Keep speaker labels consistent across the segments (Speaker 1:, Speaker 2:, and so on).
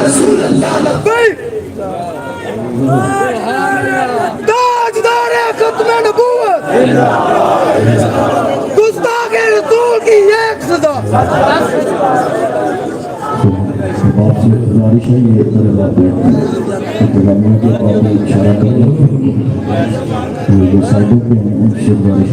Speaker 1: رسول اللہ لبیک تاجدار ختم نبوت گستاخ رسول کی ایک صدا
Speaker 2: آپ سے گزارش ہے یہ طرح پروگراموں کے اور اشارہ کر رہے ہیں جو سائڈوں پہ ہیں ان سے گزارش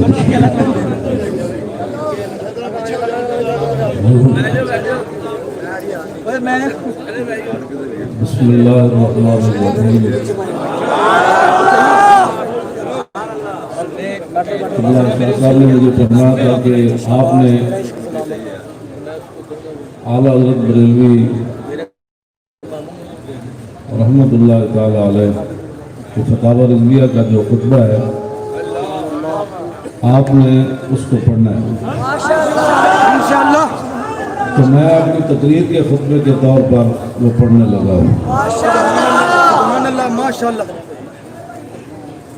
Speaker 2: بسم اللہ الرحمن الرحیم اللہ صاحب نے مجھے فرمایا تھا کہ آپ نے اعلیٰ حضرت بریلوی رحمت اللہ تعالیٰ علیہ کہ فتاوی رضویہ کا جو خطبہ ہے آپ نے اس کو پڑھنا ہے
Speaker 1: انشاءاللہ
Speaker 2: تو میں اپنی تقریر کے خطبے کے طور پر وہ پڑھنے لگا ہوں
Speaker 1: سبحان اللہ ماشاءاللہ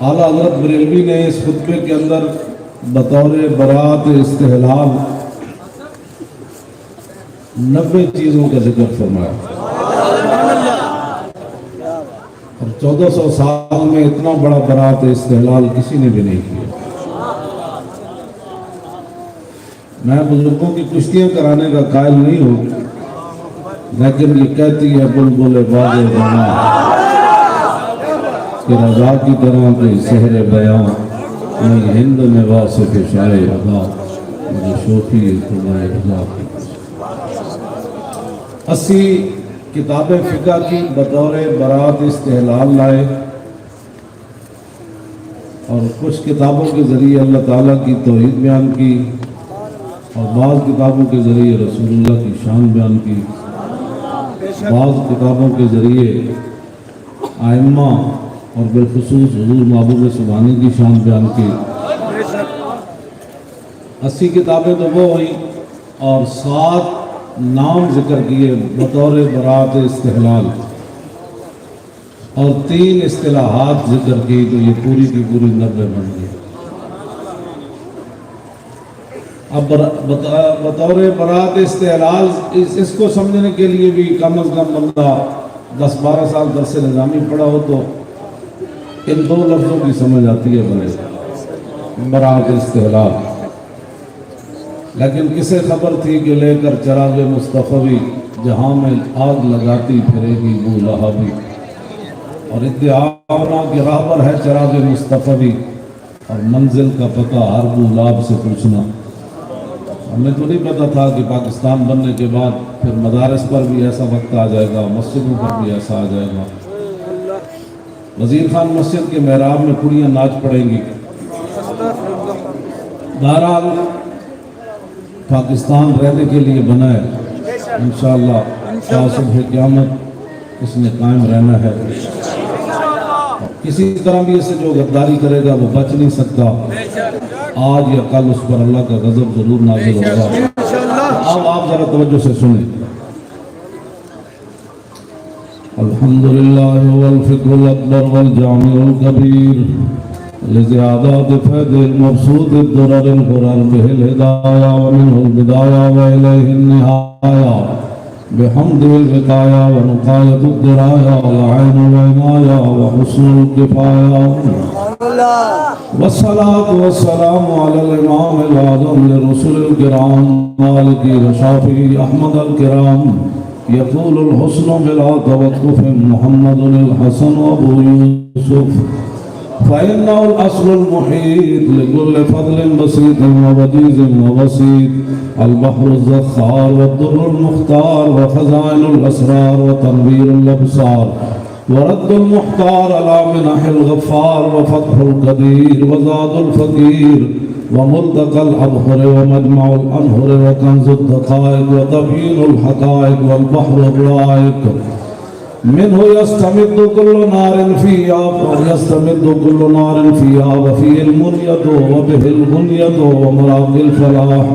Speaker 2: اعلیٰ حضرت بریلوی نے اس خطبے کے اندر بطور برات استحلال 90 چیزوں کا ذکر فرمایا اور 1400 سال میں اتنا بڑا برات استحلال کسی نے بھی نہیں کیا میں بزرگوں کی کشتیاں کرانے کا قائل نہیں ہوں لیکن یہ کہتی ہے بلبل باغ جانا کہ رضا کی طرح کے سحر بیاں نہیں ہند میں واصف شائع رضا مجھے شوقی تمہیں رضا کی 80 کتابیں فقہ کی بطور برات استحلال لائے اور کچھ کتابوں کے ذریعے اللہ تعالیٰ کی توحید بیان کی اور بعض کتابوں کے ذریعے رسول اللہ کی شان بیان کی بعض کتابوں کے ذریعے ائمہ اور بالخصوص حضور محبوب سبحانی کی شان بیان کی 80 کتابیں تو وہ ہوئیں اور 7 نام ذکر کیے بطور برات استحلال اور 3 اصطلاحات ذکر کی تو یہ پوری کی پوری 90 بن گئی اب بطور برات استحلال اس کو سمجھنے کے لیے بھی کم از کم بندہ 10-12 سال درس نظامی پڑھا ہو تو ان 2 لفظوں کی سمجھ آتی ہے بڑے برات استحلال لیکن کسے خبر تھی کہ لے کر چراغ مصطفی جہاں میں آگ لگاتی پھرے گی بو لہبی اور ادعا کہ راہ پر ہے چراغ مصطفی اور منزل کا پتہ ہر بو لاب سے پوچھنا ہمیں تو نہیں پتا تھا کہ پاکستان بننے کے بعد پھر مدارس پر بھی ایسا وقت آ جائے گا مسجدوں پر بھی ایسا آ جائے گا وزیر خان مسجد کے محراب میں کڑیاں ناچ پڑیں گی بہرحال پاکستان رہنے کے لیے بنا ہے انشاءاللہ تا صبح قیامت اس نے قائم رہنا ہے کسی طرح بھی اسے جو غداری کرے گا وہ بچ نہیں سکتا آج یا کل اس پر اللہ کا غضب ضرور نازل ہوگا اب آپ ذرا توجہ سے سنیں الحمدللہ والفقہ الاکبر والجامع الکبیر لزیادات فید المبسوط الدرر الغرر بہ الہدایہ ومنہ البدایہ وإلیہ النہایہ بحمد الوقایہ ونقایت الدرایہ وعین العنایہ وحسن الکفایہ والصلاة والسلام على الإمام الأعظم للرسل الكرام مالك رشافي أحمد الكرام يقول الحسن بلا توقف محمد الحسن أبو يوسف فإنه الأصل المحيط لكل فضل بسيط ووجيز وبسيط البحر الزخار والدر المختار وخزائن الأسرار وتنوير الأبصار ورد المحتار على منح الغفار وفتح القدير وزاد الفقير وملتقى الأبحر ومجمع الأنهر وكنز الدقائق وتبيين الحقائق والبحر الرائق منه يستمد كل نار فيها وفيه المنية وبه الغنية ومراق الفلاح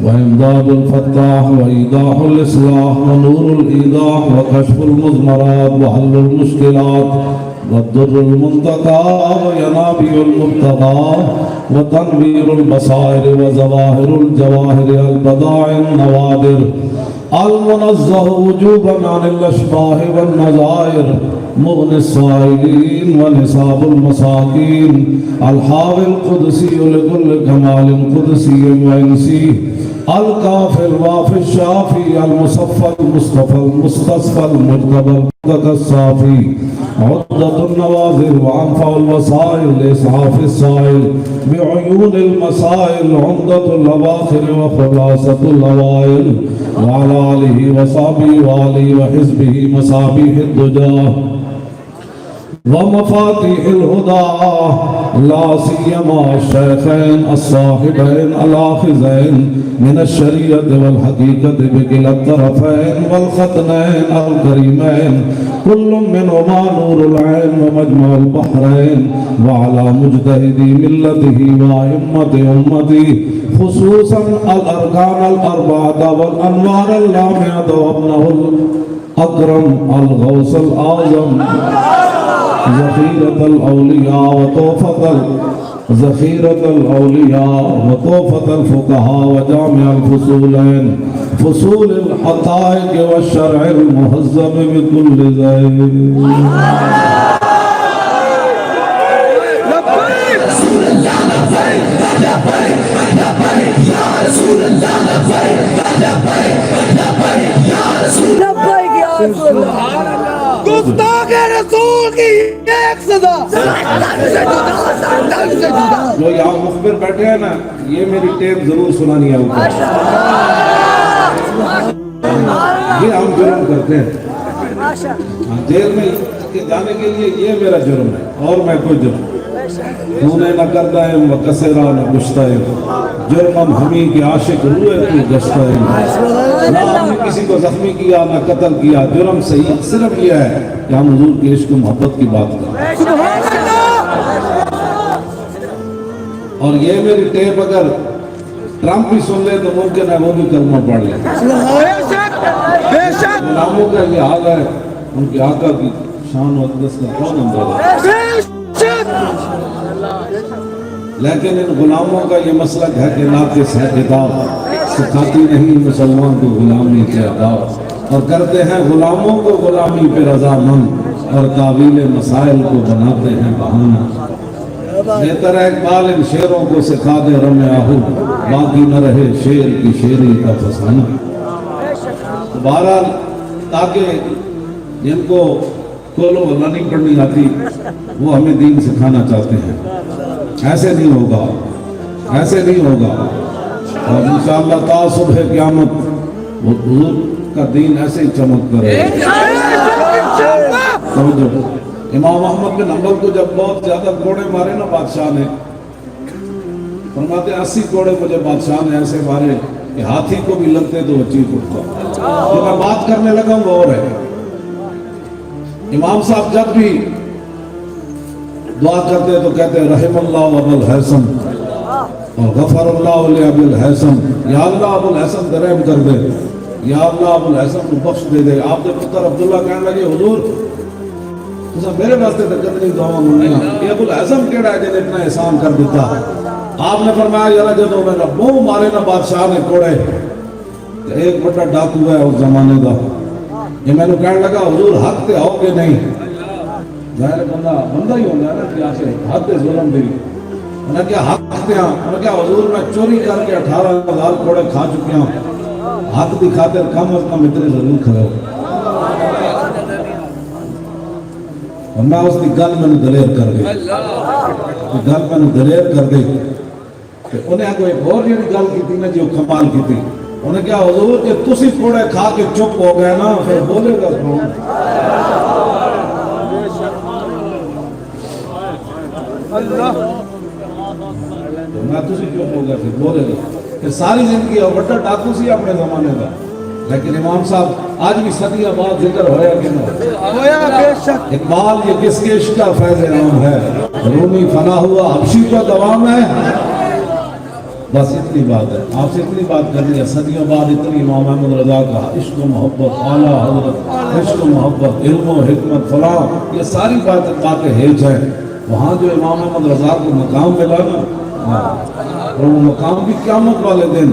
Speaker 2: وإمداد الفتاح وإيضاح الإصلاح ونور الإيضاح وكشف المزمرات وحل المشكلات والضر المنتقى وينابيع المبتغى وتنوير البصائر وزواهر الجواهر البضائع النوادر المنزه وجوبا عن الاشباه والنظائر مغني السائلين ونصاب المساكين الحاوي القدسي لكل كمال قدسي وانسي الكافي الوافي الشافي المصفى المصطفى المستصفى المجتبى الصافي عدة النواظر وعنفع الوسائل لإسعاف السائل بعيون المسائل عمدة الأواخر وخلاصة الأوائل وعلى آله وصحبه وآله وحزبه مصابيح الدجى ومفاتيح الهدى لا سيما الشيخين الصاحبين الآخذين من الشريعة والحقيقة بكلا الطرفين والختنين الكريمين كل منهما نور العين ومجمع البحرين وعلى مجتهدي ملته وأئمة أمتي خصوصا الأركان الأربعة والأنوار اللامعة وابنه الأكرم الغوث الأعظم ذخيرة الأولياء وطوفة الفقهاء وجامع الفصولين فصول الحقائق والشرع المهذب بكل زين.
Speaker 1: گستاخ رسول کی ایک صدا.
Speaker 2: جو یہاں مخبر بیٹھے ہیں نا یہ میری ٹیپ ضرور سنانی ہے اوپر. یہ ہم جرم کرتے ہیں جیل میں جانے کے لیے یہ میرا جرم ہے اور میں کوئی جرم انہیں نہ کرتا ہے وہ کسرا نہ گشتا ہے جرم ہمیں کے عاشق روئے تو گشتا ہے نہ ہم نے کسی کو زخمی کیا نہ قتل کیا جرم صحیح صرف یہ ہے کہ ہم حضور کی عشق و محبت کی بات کریں. اور یہ میری ٹیپ اگر ٹرمپ بھی سن لے تو ممکن ہے وہ بھی کلمہ پڑھ لے. غلاموں کا یہ حال ہے ان کے آقا کی شان و اقدس کا کون اندازہ ہے. لیکن ان غلاموں کا یہ مسلک ہے کہ ناقص ہے کتاب سکھاتی نہیں مسلمان کو غلامی کے آداب اور کرتے ہیں غلاموں کو غلامی پہ رضامند اور تعویل مسائل کو بناتے ہیں بہانہ. بہتر ہے اقبال ان شعروں کو سکھا دے رم آہو باقی نہ رہے شعر کی شعری کا فسانہ. بہرحال تاکہ جن کو کولو نہیں پڑھنی آتی وہ ہمیں دین سکھانا چاہتے ہیں. ایسے نہیں ہوگا ایسے نہیں ہوگا اور انشاءاللہ تا صبح قیامت وہ حضور کا دین ایسے ہی چمک کرے. امام احمد بن حنبل کو جب بہت زیادہ کوڑے مارے نا بادشاہ نے فرماتے 80 کوڑے کو جب بادشاہ نے ایسے مارے کہ ہاتھی کو بھی لگتے تو وہ چیخ اٹھتا. جو میں بات کرنے لگا وہ اور ہے. امام صاحب جب بھی دعا کرتے تو کہتے رحم اللہ ابو الحسن اور غفر اللہ علی ابو الحسن. یا اللہ ابو الحسن کو رحم کر دے یا اللہ ابو الحسن کو بخش دے دے. آپ کے پتر عبداللہ کہنے لگے حضور میرے واسطے تو کتنی دعا منگیاں یہ ابو الحسن کیڑا ہے جنہیں اتنا احسان کر دیتا. آپ نے فرمایا یارا جدو میں نے منہ مارے نا بادشاہ نے کوڑے ایک بڑا ڈاکو ہے اس زمانے کا یہ میں نے کہنے لگا حضور حق تے ہو کہ نہیں. ظاہر بندہ ہی ہوگا نا کہ آخر حد ظلم دی. میں نے کیا حق تے ہاں میں نے کیا حضور میں چوری کر کے 18,000 کوڑے کھا چکے ہوں حق دی خاطر کم از کم اتنے ضرور کھڑے ہو. اور میں اس کی گل میں نے دلیر کر گئی گل میں نے دلیر کر دی کہ انہیں کوئی اور یہ گل کی تھی نا جو کمال کی تھی. انہیں کیا حضور کہ تسی کوڑے کھا کے چپ ہو گئے نا پھر بولے گا کون. میں تسی چپ ہو گیا پھر بولے گا کہ ساری زندگی اور بڑا ڈاکو سی اپنے زمانے کا. لیکن امام صاحب آج بھی صدیہ بعد ذکر ہویا کہ نہ اقبال یہ کس کے عشق کا فیض عام ہے. رومی فنا ہوا حبشی کا دوام ہے. بس اتنی بات ہے آپ سے اتنی بات کرنی ہے. صدیوں بعد اتنی امام احمد رضا کا عشق و محبت اعلیٰ حضرت عشق و محبت علم و حکمت فلاں یہ ساری باتیں ہیج ہیں. وہاں جو امام احمد رضا کو مقام ملا نا اور وہ مقام بھی قیامت والے دن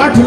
Speaker 2: 8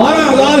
Speaker 2: 12,000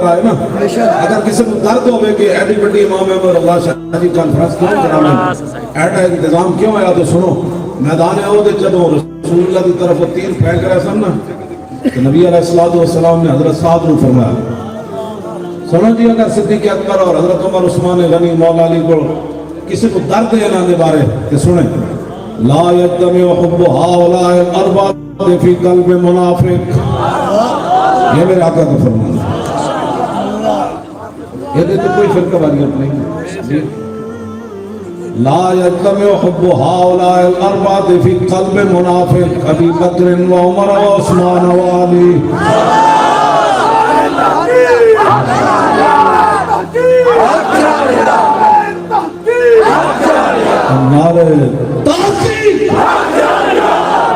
Speaker 2: کرائے نا اگر کسی کو درد ہوئے کہ ایڈی بڑی امام احمد اللہ شاہ جی کانفرنس کیوں کرانے ایڈا انتظام کیوں آیا تو سنو میدان عہد جدو رسول اللہ کی طرف تیر پھینک رہے سن نا تو نبی علیہ السلام نے حضرت صاحب نے فرمایا سنو جی اگر صدیق اکبر اور حضرت عمر عثمان غنی مولا علی کو کسی کو درد ہے نا بارے کہ سنیں لا یجتمع حب ہؤلاء الاربعۃ فی قلب منافق یہ میرے آقا کا فرمان ہے یہ تو کوئی فرقہ واریت نہیں لا یجتمع حب ہؤلاء الاربعۃ فی قلب منافق ابی بکر و عمر و عثمان و علی ہمارے تحقیق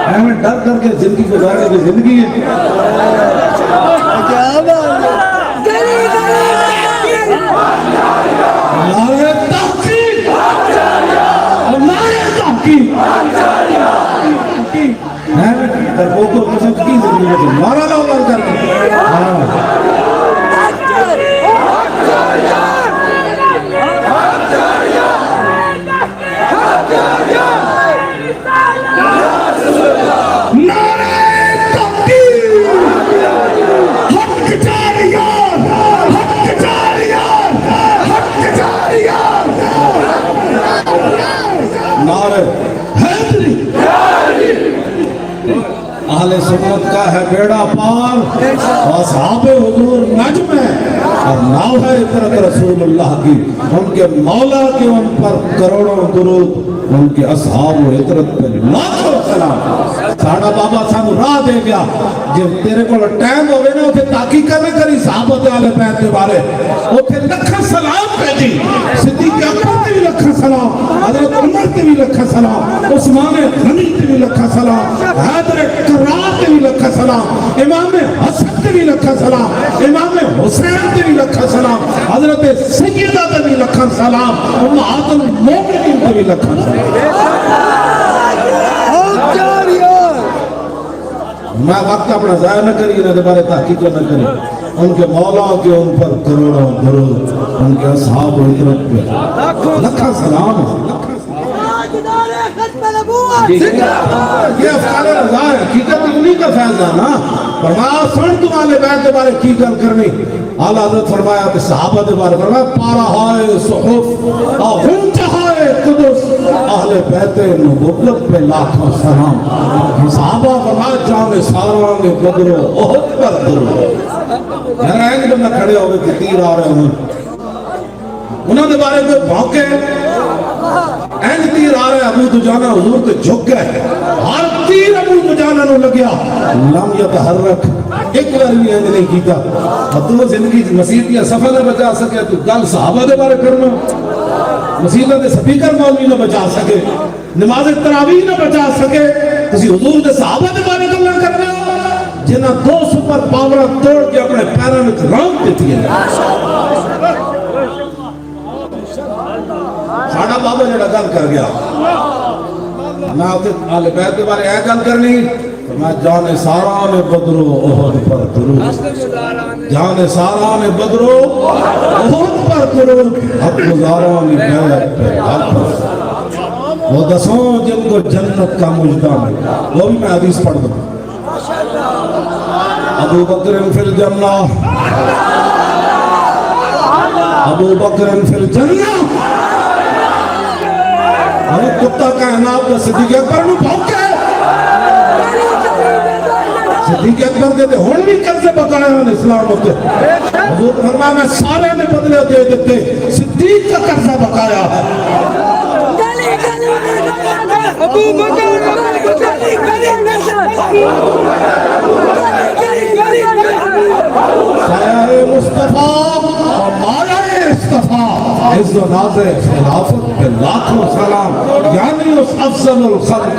Speaker 2: ہمیں ڈر کر کے زندگی گزارنے کی زندگی ہے ہمارے تحقیق ہمارے تحقیق در وہ کو قسم کی زندگی میں ہمارا نام کر کے اہل سنت کا ہے بیڑا پار اصحاب حضور نجم ہے اور ناو ہے عطرت رسول اللہ کی ان کے مولا کے ان پر کروڑوں درود ان کے اصحاب و عطرت پر لاکھوں سلام ساڑھا بابا سانو راہ دے گیا جب تیرے کو ٹائم ہوئے نا اسے تحقیق کرنے کری صحابت آلے بیت کے بارے اسے لکھا سلام بھیجی صدیق اکبر تے بھی لکھا سلام حضرت عمر تے بھی لکھا سلام عثمان غنی تے بھی لکھا سلام حیدر کرار تے بھی لکھا سلام امام حسن تے بھی لکھا سلام امام حسین تے بھی لکھا سلام حضرت سیدہ تے بھی لکھا سلام امہات المومنین تے بھی لکھا سلام میں وقت اپنا ضائع نہ کری نہ دوبارہ تحقیق نہ کری ان کے مولا کے ان پر کروڑوں درود ان کے اصحاب و عطرت پہ لکھا سلام یہ افعال رضا ہے حقیقت انہی کا فیض ہے نا فرمایا سن تمہارے بیت کے بارے کی گل کرنی اعلیٰ حضرت فرمایا کہ صحابہ کے بارے فرمایا پارا ہائے صحف آہن چہائے قدس اہل بیت نبوت پہ لاکھوں سلام صحابہ فرمایا جان ساران بدرو احد پر درو یہاں اینگ بندہ کھڑے ہوئے کہ تیر آ رہے ہیں انہوں نے بارے میں بھوکے اینگ تیر آ رہے ابو دجانہ حضور تے جھک گئے ہر تیر ابو دجانہ نو لگیا لم یتحرک ایک بار بھی اینگ نہیں کیتا اب تو زندگی مسیح کی صفحہ نہ بچا سکے تو گل صحابہ دے بارے کرنا مسیحہ دے سپیکر مولوی نہ بچا سکے نماز تراویح نہ بچا سکے کسی حضور دے صحابہ دے بارے کرنا کرنا جنہ دو سپر پاورہ توڑ کے اپنے پیروں میں رام دیتی ہے ساڑھا بابا جڑا گل کر گیا میں آل بیت کے بارے اے گل کرنی میں جان ساران بدرو احد پر درود جان ساران بدرو احد پر درود حق گزاران بیت پہ حق وہ دسوں جن کو جنت کا مجدہ ملا وہ بھی میں حدیث پڑھ دوں ابو بکر فی الجنہ ابو بکر فی الجنہ ہمیں کتا کائنات کا صدیق اکبر نو بھوکے صدیق اکبر دیتے ہون بھی قرضے بقایا ہیں اسلام ہوتے حضور فرمایا میں سارے نے بدلے دے دیتے صدیق کا قرضہ بقایا ہے
Speaker 1: ابو بکر
Speaker 2: سایہ مصطفیٰ مایا اصطفیٰ عز و ناز خلافت پہ لاکھوں سلام یعنی اس افضل الخلق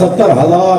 Speaker 2: 70,000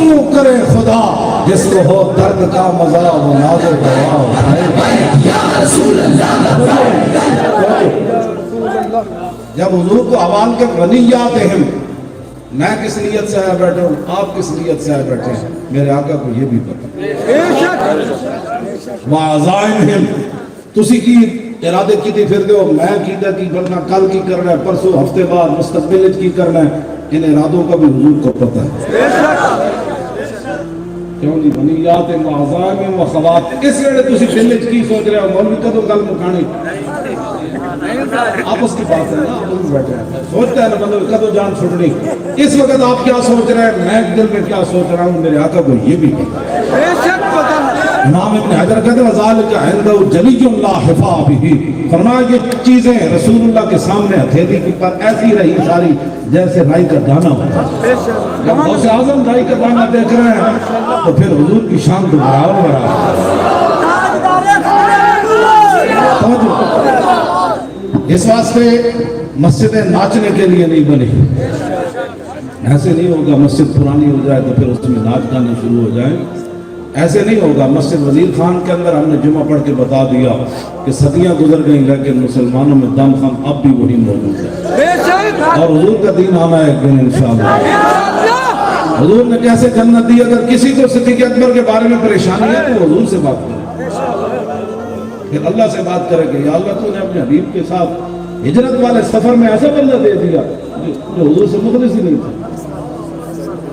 Speaker 2: وضو کرے خدا جس کو ہو درد کا مزہ وہ نازل دوا اٹھائے. جب حضور کو حوال کے غنیات ہیں، میں کس نیت سے آیا بیٹھا ہوں، آپ کس نیت سے آئے بیٹھے ہیں، میرے آقا کو یہ بھی پتا. وَعَزَائِمْهِمْ تسی کی ارادے کی تھی پھر دیو، میں کیتا کی کرنا، کل کی کرنا ہے، پرسوں ہفتے بعد مستقبل کی کرنا ہے. ان ارادوں کا بھی حضور کو پتہ ہے. کیوں جی بنیات وعزائم و خوات اس ویلے تسی دل وچ کی سوچ رہے ہو مولوی کدوں گل مکانی؟ آپس کی بات ہے نا، آپس میں بیٹھے ہیں، سوچتا ہے نا بندہ کدوں جان چھوڑنی. اس وقت آپ کیا سوچ رہے ہیں، میں دل میں کیا سوچ رہا ہوں، میرے آقا کو یہ بھی پتہ ہے. امام ابن حجر کہتے ہیں وَذَلِكَ عِنْدَهُ جَلِيٌّ لَا خِفَا بِهِ. فرمایا یہ چیزیں رسول اللہ کے سامنے ہتھیلی کے پر ایسی رہی ساری جیسے رائی کا دانہ ہوتا ہے. جب غوث اعظم رائی کا دانہ دیکھ رہے ہیں تو پھر حضور کی شان دوبارہ ہو رہا ہے. اس واسطے مسجدیں ناچنے کے لیے نہیں بنی. ایسے نہیں ہوگا مسجد پرانی ہو جائے تو پھر اس میں ناچ گانے شروع ہو جائیں. ایسے نہیں ہوگا. مسجد وزیر خان کے اندر ہم نے جمعہ پڑھ کے بتا دیا کہ صدیاں گزر گئیں لیکن مسلمانوں میں دم خم اب بھی وہی موجود ہے اور حضور کا دین آنا ہے ایک دن انشاءاللہ. حضور نے کیسے جنت دی؟ اگر کسی کو صدیق اکبر کے بارے میں پریشانی ہے تو حضور سے بات کرے، پھر اللہ سے بات کرے کہ یا اللہ تو نے اپنے حبیب کے ساتھ ہجرت والے سفر میں ایسا بندہ دے دیا جو حضور سے مخلص ہی نہیں تھا.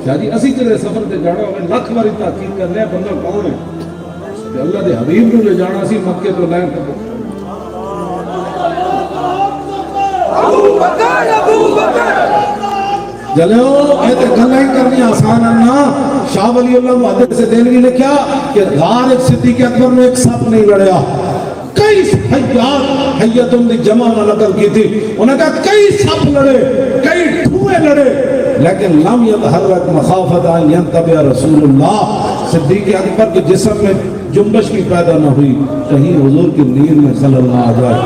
Speaker 2: شاہ جی اسی طرح سفر تے جانا ہوئے لکھ باری تحقیق کرنے بندہ کون ہے کہ اللہ دے حبیب نو لے جانا سی مکے تو لین کرو. جلو اے تے گلاں ہی کرنی آسان ہے نا. شاہ ولی اللہ محدث سے دہلوی نے کیا کہ غار صدیق اکبر میں ایک سپ نہیں لڑیا. کئی حیات حیتوں نے جمع نہ نقل کی تھی. انہوں نے کہا کئی سپ لڑے، کئی ٹھوئے لڑے لیکن لم یتحرک مخافت ان ینتبع رسول اللہ. صدیق اکبر کے جسم میں جنبش بھی پیدا نہ ہوئی کہیں حضور کی نیند میں خلل نہ آ جائے.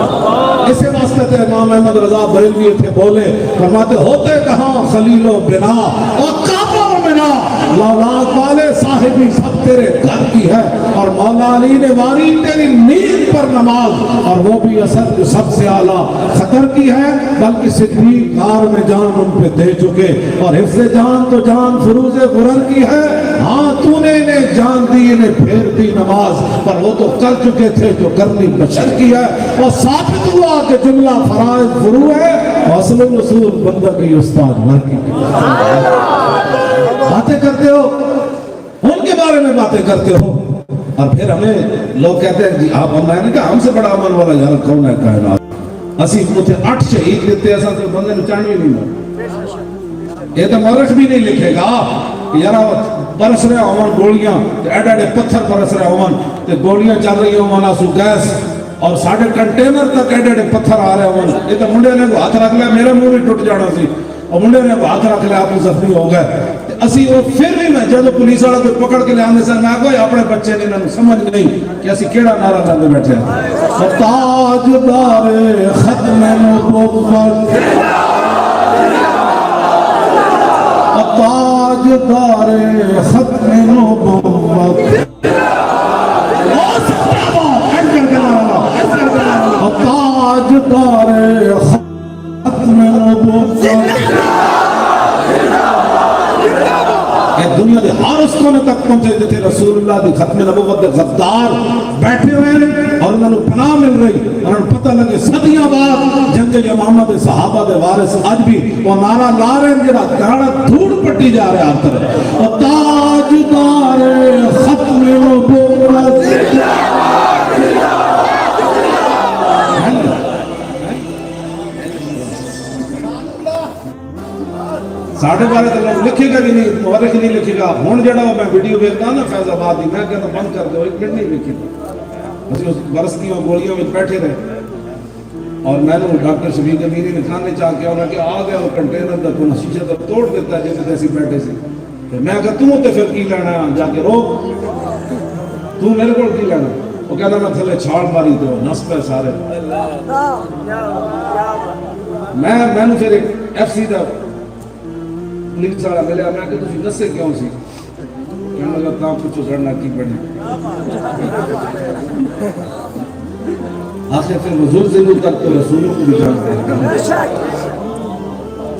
Speaker 2: اسے واسطے تھے امام احمد رضا بریلوی تھے بولے فرماتے ہوتے کہاں خلیل و بنا اور کعبہ و بنا لولاک والے صاحبی سب تیرے گھر کی ہے اور مولا علی نے واری تیری نیند پر نماز اور وہ بھی اثر جو سب سے اعلیٰ خطر کی ہے بلکہ صدیق غار میں جان ان پہ دے چکے اور حفظ جان تو جان فروز غرر کی ہے. ہاں تو نے انہیں جان دی انہیں پھیر دی نماز پر وہ تو کر چکے تھے جو کرنی بشر کی ہے اور ثابت ہوا کہ جملہ فرائض فرو ہے اصل رسول بندہ کی استاد مر کی. باتیں کرتے ہو ان کے بارے میں باتیں کرتے ہو اور پھر ہمیں لوگ کہتے ہیں جی آپ ہم نے کہا ہم سے بڑا عمل والا یار کون ہے کائنات. اسی مجھے 8 شہید دیتے ایسا تو بندے نے چاندی نہیں مر. یہ تو مورخ بھی نہیں لکھے گا یار برس رہے ہون گولیاں ایڈے ایڈے پتھر برس رہے ہون گولیاں چل رہی ہون آسو گیس اور ساڑھے کنٹینر تک ایڈے ایڈے پتھر آ رہے ہون. یہ تو منڈے نے ہاتھ رکھ لیا میرا منہ بھی ٹوٹ جانا سی اور منڈے نے ہاتھ رکھ لیا آپ زخمی ہو گئے. اسی وہ پھر بھی میں جب پولیس والا کوئی پکڑ کے لے آنے سے میں کوئی اپنے بچے نے انہوں سمجھ نہیں کہ اسی کیڑا نعرہ لاندے بیٹھے ہیں. تاجدار ختم نبوت تاجدار ختم نبوت تاجدار ختم نبوت. دنیا کے ہر اس کونے تک پہنچے تھے رسول اللہ دی ختم نبوت دے غدار بیٹھے ہوئے اور انہوں نے پناہ مل رہی اور انہوں پتہ لگے صدیاں بعد جنگ یمامہ دے صحابہ دے وارث آج بھی وہ نعرہ لا رہے ہیں جڑا گاڑا دھوڑ پٹی جا رہے ہیں آپ طرح اور تاجدار ختم نبوت. ساڑھے بارے تو لوگ لکھے گا بھی نہیں مورخ نہیں لکھے گا. ہون جڑا میں ویڈیو دیکھتا نا فیض آباد دی میں کہتا بند کر دو ایک منٹ نہیں لکھے گا. اس برستیوں گولیوں میں بیٹھے رہے اور میں نے ڈاکٹر شفیق امینی نے کھانے چاہ کے انہوں نے آ گیا وہ کنٹینر دا کوئی شیشہ تو توڑ دیتا ہے جیسے ایسی بیٹھے سی. میں کہا تم تے پھر کی لینا جا کے روک تو میرے کو کی لینا. وہ کہتا میں تھلے چھاڑ ماری دو نس پہ سارے. میں نے پھر ایک ایف سی دا پولیس والا ملیا میں کہ تسی نسے کیوں سی کہنے لگا کام پوچھو کرنا کی پڑی آخر پھر رسول سے نور تک تو رسولوں کو بھی جانتے ہیں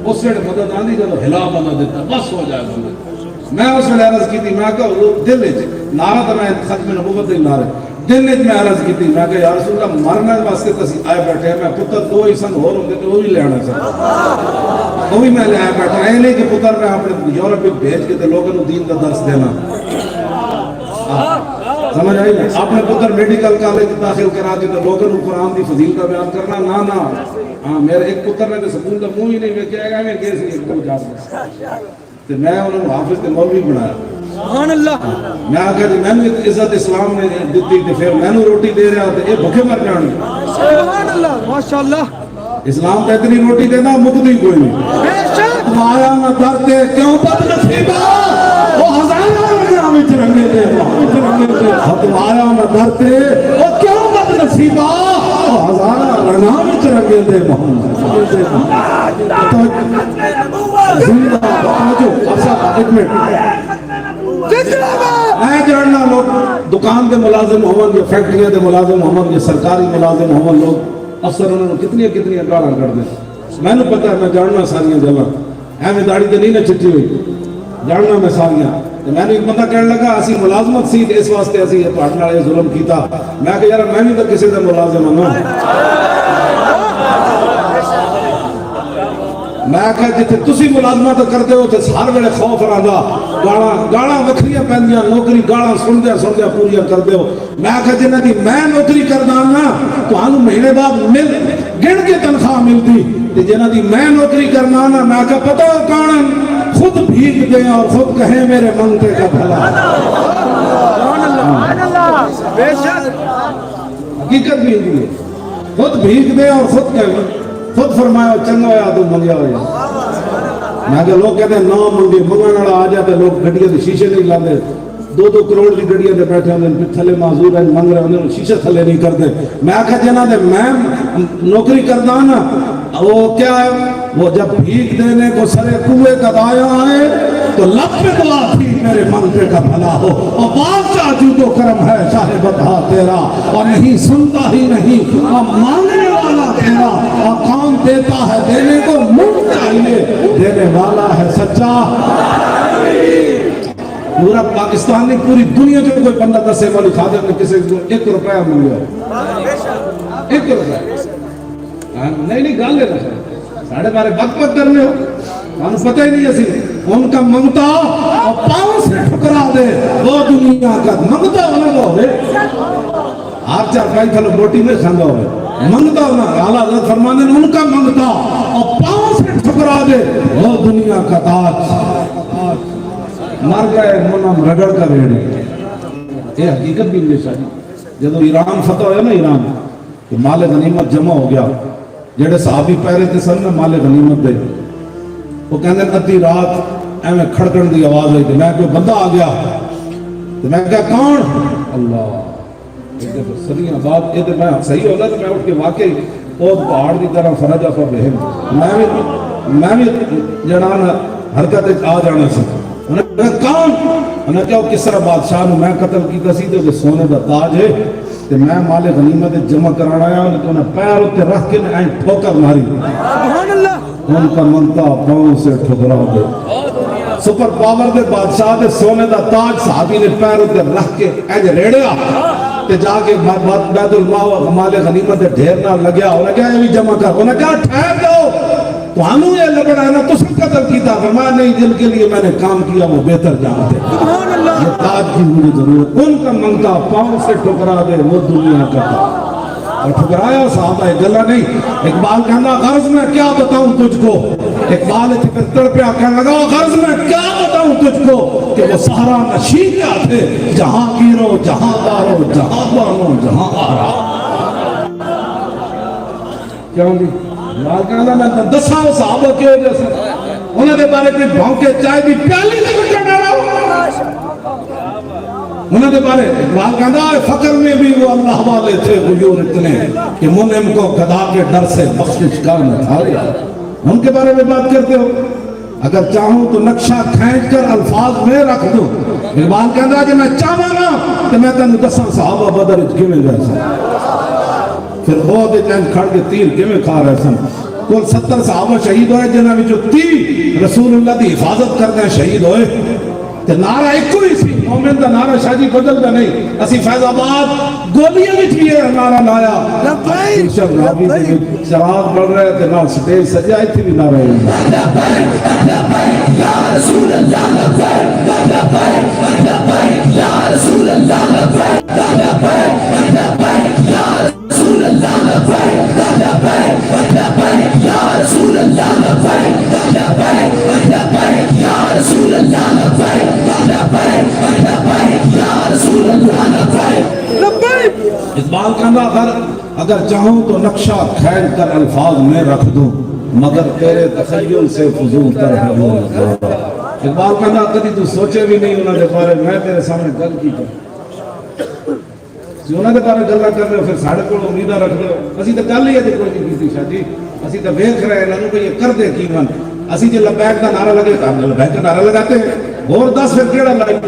Speaker 2: اس سے مدد آندی جب ہلا بنا دیتا بس ہو جائے بندے میں اس میں عرض کی تھی میں کہا دل ہے نعرہ تھا میں ختم نبوت دل نعرہ دل نے میں عرض کی تھی میں کہا یا رسول اللہ مرنے واسطے تسی آئے بیٹھے ہیں میں پتر دو ہی سن ہو رہے تو وہی لے آنا سر وہی میں لے آئے بیٹھا ہے نہیں کہ پتر میں اپنے یورپ میں بھیج کے لوگوں کو دین کا درس دینا سمجھ آئی نا اپنے پتر میڈیکل کالج داخل کرا دی تو لوگوں کو قرآن دی فضیل کا بیان کرنا نہ ہاں میرے ایک پتر نے سکول کا منہ ہی نہیں میں کیا گا میں کیسے ایک دو جا تو میں انہوں نے حافظ کے مولوی بنایا
Speaker 1: سبحان اللہ
Speaker 2: میں آگے میں نے عزت اسلام نے دیتی تھی پھر میں نے روٹی دے رہا تھا یہ بھوکے مر جانے
Speaker 1: سبحان اللہ ماشاءاللہ
Speaker 2: اسلام تو اتنی روٹی دینا مکتی کوئی نہیں
Speaker 1: بے شک
Speaker 2: مایا نہ درتے کیوں بد نصیبہ وہ ہزاروں میں چرنگے دے مایا نہ درتے وہ کیوں بد نصیبہ وہ ہزاروں رنا میں چرنگے دے محمد زندہ ایک منٹ میں جاننا لوگ دکان کے ملازم ہوں گے فیکٹریاں کے ملازم ہوں گے سرکاری ملازم ہوں لوگ افسر انہوں نے کتنی گاڑاں کر دیں میں نے پتا ہے میں جاننا ساریاں جگہ ہے میں داڑھی تو نہیں نہ چٹی ہوئی جاننا میں ساریاں میں نے ایک بندہ کہنے لگا اسی ملازمت سی اس واسطے اسی پاٹنا والے ظلم کیتا میں کہ یار میں بھی تو کسی کا ملازم ہوں میں کہا جتنے تسی ملازمت کرتے ہو تو ہر ویلے خوف رہا گاڑاں وکھریاں پہندیاں نوکری گاڑاں سندیاں پوریاں کرتے ہو میں کہا جنہ دی میں نوکری کردہ نا تو آنو مہینے بعد گن کے تنخواہ ملتی جنہ دی میں نوکری کرنا نا میں کہا پتہ ہو کون خود بھیگ دیں اور خود کہیں میرے منگتے کا بھلا
Speaker 1: بے شک
Speaker 2: حقیقت بھی ہے خود بھیگ دیں اور خود کہیں خود فرمایا چنگا ہویا تو منگیا ہویا میں کہ لوگ کہتے ہیں نہ منگے منگانا والا آ جاتے لوگ گڈیاں دے شیشے نہیں لاندے 2-2 کروڑ دی گڈیاں دے بیٹھے ہوندے تھلے معذور ہیں منگ رہے ہوندے شیشے تھلے نہیں کرتے میں کہا جنہ دے میں نوکری کردا نا وہ کیا ہے وہ جب بھیک دینے کو سرے کوئے کا دایا آئے تو لب پہ دعا تھی میرے منگتے کا بھلا ہو اور بادشاہ جو تو کرم ہے چاہے بتا تیرا اور نہیں سنتا ہی نہیں اور مانگنے والا تیرا اور کام دیتا ہے دینے کو منہ چاہیے دینے والا ہے سچا پورا پاکستان نے پوری دنیا جو کوئی بندہ دسے والی خادم نے کسی کو 1 روپیہ ملیا 1 روپیہ نہیں گال لے رہا ساڑھے بارے بک کرنے ہو ہم پتہ ہی نہیں ایسی ان کا منگتا اور پاؤں سے ٹھکرا دے وہ دنیا کا منگتا ہونے گا ہوئے آپ 4-5 کھلو روٹی میں کھاندہ ہوئے منگتا ہونا اعلیٰ حضرت فرمانے ان کا منگتا اور پاؤں سے ٹھکرا دے وہ دنیا کا تاج مر گئے منم رگڑ کا ریڑی یہ حقیقت بھی مجھے شاہی جب ایران فتح ہویا نا ایران کہ مال غنیمت جمع ہو گیا جڑے صحابی پہرے تھے سن میں مال غنیمت دے وہ کہنے ادھی رات ایویں کھڑکن دی آواز آئی تھی میں کوئی بندہ آ گیا تو میں کہا کون اللہ سریاں بات یہ تو میں صحیح ہوگا تو میں اٹھ کے واقعی وہ پہاڑ دی طرح فرجا پر رہے میں بھی جنان حرکت آ جانا سی انہیں کہا کون انہیں کہا کس طرح بادشاہ نے میں قتل کی تسی تو سونے دا تاج ہے کہ میں مال غنیمت جمع کرانا آیا لیکن انہیں پیر ہوتے رکھ کے این ٹھوکر ماری
Speaker 1: سبحان اللہ
Speaker 2: ان کا منتا پاؤں سے ٹھکرا دے سپر پاور دے بادشاہ دے سونے دا تاج صحابی نے پیر ہوتے رکھ کے این ریڑیا تے جا کے بیت المال مال غنیمت دے ڈھیر نہ لگیا انہیں کہا یہ بھی جمع کر انہیں کہا ٹھہر دو تو ہمیں یہ لبڑا ہے نا تو سب قتل کیتا فرمایا نہیں جن کے لیے میں نے کام کیا وہ بہتر جانتے یہ تاج کی مجھے ضرورت ان کا منگتا پاؤں سے ٹھکرا دے وہ دنیا کا اور ٹھکرایا صحابہ گلہ نہیں اقبال کہنا غرض میں کیا بتاؤں تجھ کو اقبال تڑ پہ کہنے لگا غرض میں کیا بتاؤں تجھ کو کہ وہ سہارا نشی کیا تھے جہاں گیرو جہاں دارو جہاں بانو جہاں آرا کیوں نہیں لال کہنا میں دساں صحابہ کے وجہ سے انہیں دے بارے کوئی بھونکے چائے بھی پیالی سے کچھ ڈالا انہیں دے بارے اقبال کہنا فقر میں بھی وہ اللہ والے تھے غیور اتنے کہ منعم کو گدا کے ڈر سے بخشش کا نہ تھا ان کے بارے میں بات کرتے ہو اگر چاہوں تو نقشہ کھینچ کر الفاظ میں رکھ دوں. اقبال کہتا ہے کہ میں چاہوں نا کہ میں تینوں دساں صحابہ بدر وچ کیویں گئے سن, پھر بہت چینج کھڑ کے تیر کیویں کھا رہے سن. کل 70 صحابہ شہید ہوئے جنہاں وچوں 30 رسول اللہ دی حفاظت کردے شہید ہوئے. تے نعرہ ایک ہی سی, مومن دا نعرہ شاہ جی بدلدا نہیں. اسی فیض آباد گولیاں وچ بھی یہ نعرہ لایا, گلشن راوی دے وچ چراغ بڑھ رہے تے نال سٹیج سجا, ایتھے بھی نعرہ
Speaker 1: یا رسول اللہ یا رسول اللہ یا رسول اللہ یا رسول اللہ یا رسول
Speaker 2: اقبال کہنا اگر چاہوں تو نقشہ کھینچ کر الفاظ میں رکھ دوں, مگر تیرے تخیل سے فضول تر ہے وہ نظارہ. اقبال کہنا کدی تو سوچے بھی نہیں انہوں نے بارے میں تیرے سامنے گل کی انہوں نے بارے گلہ کر رہے ہو, پھر ساڑھے کو امیدہ رکھ رہے ہو. اسی تو گل ہی ہے کوئی نہیں کی شاہ جی, اسی تو ویکھ رہے ہیں کہ یہ کر دے کی من. اسی جو لبیک کا نعرہ لگے تو ہم لبیک کا نعرہ لگاتے ہیں, اور 10 پھر کیڑا لائیں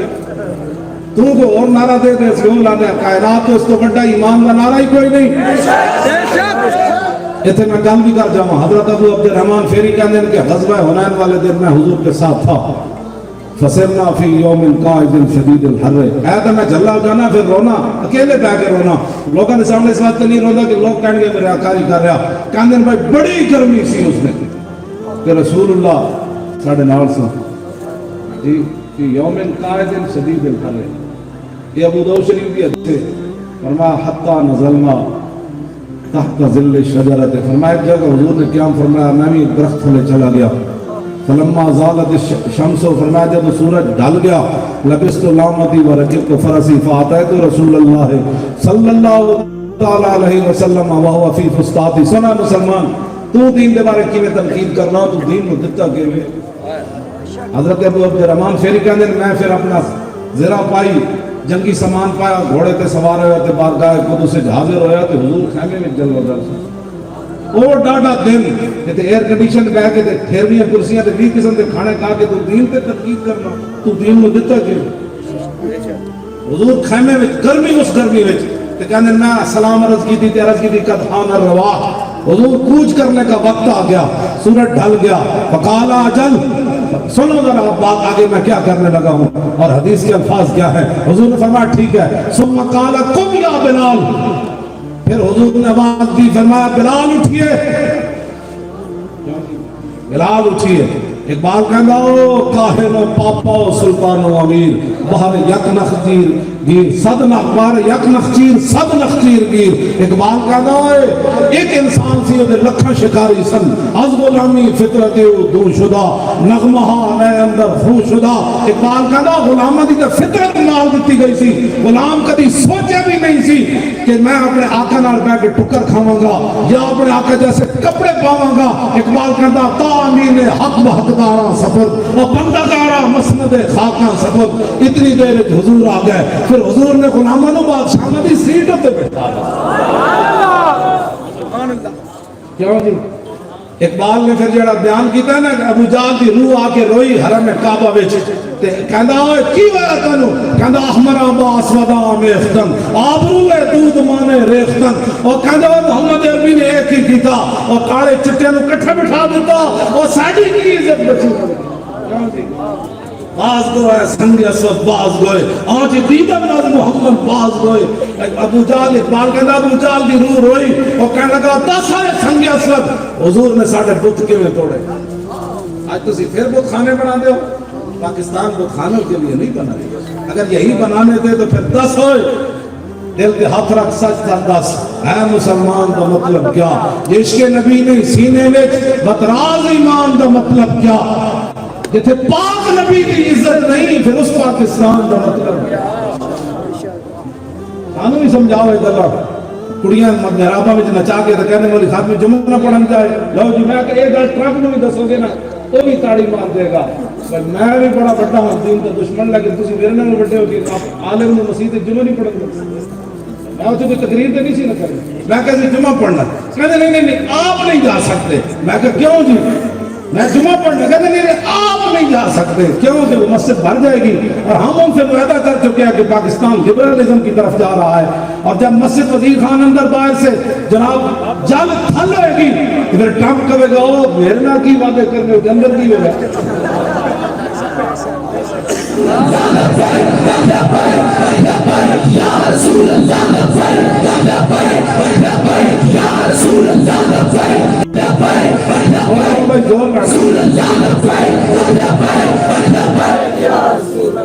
Speaker 2: تو کو اور نعرہ دے دے اس لانے ہیں. کائنات تو اس تو بڑا ایمان کا نعرہ ہی کوئی نہیں. اتنے میں گل بھی کر جاؤں, حضرت ابو عبد الرحمن فیری کہنے ہیں کہ غزوہ حنین والے دن میں حضور کے ساتھ تھا. فسرنا فی یوم قائد شدید الحر, اے تو میں جھلا جانا پھر رونا, اکیلے بیٹھ کے رونا. لوگوں نے سامنے اس بات نہیں رونا کہ لوگ کہیں گے میرے آکاری کر رہا. کہنے ہیں بھائی بڑی گرمی سی اس نے کہ رسول اللہ ساڑھے نال سے جی فی یوم قائد شدید الحر. یہ ابو داؤد شریف کی حدیث ہے. فرمایا حتی نزلنا تحت ظل شجرت, فرمایا ایک جگہ حضور نے قیام فرمایا, میں بھی ایک درخت تھلے چلا گیا. فلما زالت الشمس, فرمایا جب سورج ڈھل گیا, لبست لامتی ورکبت فرسی فاتیت رسول اللہ صلی اللہ علیہ وسلم وہو فی فسطاتی. سنا مسلمان, تو دین دے بارے کیویں تنقید کرنا, تو دین کو دتا کیویں. حضرت ابو عبد الرحمن فیری کہندے میں پھر اپنا زرہ پائی, جنگی سامان پایا, گھوڑے تے سوار ہویا تے بارگاہ قدس سے حاضر ہویا تے حضور خیمے میں جلوہ در سے. اور ڈاڈا دن تے ایئر کنڈیشن بہ کے تے ٹھیرویاں کرسیاں تے 20 قسم دے کھانے کھا کے تو دین تے تنقید کرنا, تو دین نو دتا کیوں. حضور خیمے میں گرمی اس گرمی وچ تے کہندے میں سلام عرض کی تے عرض کی قد حان الرواح. حضور کوچ کرنے کا وقت آ گیا, سورج ڈھل گیا. فقال اجل, سنو ذرا بات آگے میں کیا کرنے لگا ہوں, اور حدیث کے الفاظ کیا ہے. حضور نے فرمایا ٹھیک ہے. ثم قال قم یا بلال, پھر حضور نے آواز دی, فرمایا بلال اٹھیے, بلال اٹھیے. اقبال کہندا او کاہن و پاپا و سلطان و امیر, باہر یک نخچیر گیر صد نخبار یک نخچیر صد نخچیر گیر. اقبال کہندا ہے ایک انسان سی دے لکھاں شکاری سن, از غلامی فطرت دور شدہ نغمہ نئے اندر خو شدہ. اقبال کہندا غلامہ دی تے فطرت نال دتی گئی سی, غلام کدی سوچے بھی نہیں سی کہ میں اپنے آقا نال بیٹھ کے ٹکر کھاواں گا یا اپنے آقا جیسے کپڑے پاواں گا. اقبال کہندا تا امین حق بحقداراں سفر و بندگاراں مسند خاکاں سفر. اتنی دیر حضور آ گئے, پھر حضور نے غلامہ نو بادشاہ دی سیٹ تے بٹھا دیا. کیوں جی اقبال نے پھر جڑا بیان کیتا ہے نا, ابو جہل دی روح آ کے روئی حرم کعبہ وچ تے کہندا اوے کی ہویا تینو, کہندا احمر با اسودا میختن آبرو دودھ مانے ریختن. اور کہندا محمد عربی نے ایک ہی کیتا, اور کالے چٹے نو کٹھے بٹھا دیتا, اور ساڈی کی عزت بچی. کیوں جی باز گوئے سنگ اسود باز گوئے, آج دیدہ ناز محمد باز گوئے. ابو جہل, اقبال کہندا ابو جہل دی روح روئی اور کہنے لگا 10 ہے سنگ اسود. حضور نے ساڑھے بت کے میں توڑے. آج تسی پھر بت خانے بنا دے ہو. پاکستان بت خانوں کے لیے نہیں بنا دے, اگر یہی بنانے تھے تو پھر 10 ہوئے. دل کے ہاتھ رکھ سچ کر دس, اے مسلمان دا مطلب کیا, عشق نبی نے سینے میں بتراز ایمان دا مطلب کیا. جتھے پاک نبی کی عزت نہیں, پھر اس پاکستان دا مطلب کیا. سانو بھی سمجھاؤ اے گلا. کڑیاں محرابہ میں نچا کے تو کہنے والی خاتمی جمعہ نہ پڑھن جائے. لو جی میں کہ ایک گل ٹرک میں بھی دسو گے نا تو بھی تاڑی مار دے گا. میں بھی بڑا بڑا ہوں, دین کا دشمن, لیکن تسی میرے نال بڑے ہو کہ آپ عالم نے مسیح جمعہ نہیں پڑھن گے. میں اسے کوئی تقریر تو نہیں سی نہ کریں, میں کہتے جمعہ پڑھنا. کہتے نہیں آپ نہیں جا سکتے. میں کہ کیوں جی, میں جمعہ پڑھنے کہتے نہیں آپ نہیں جا سکتے، کیوں کہ وہ مسجد بھر جائے گی، اور ہم ان سے معاہدہ کر چکے ہیں کہ پاکستان لبرلزم کی طرف جا رہا ہے، اور جب مسجد وزیر خان اندر باہر سے جناب جل تھل ہوئے گی، ادھر ٹرمپ کہے گا او میرے نہ کی باتیں کرنے کے اندر کی ہوگا۔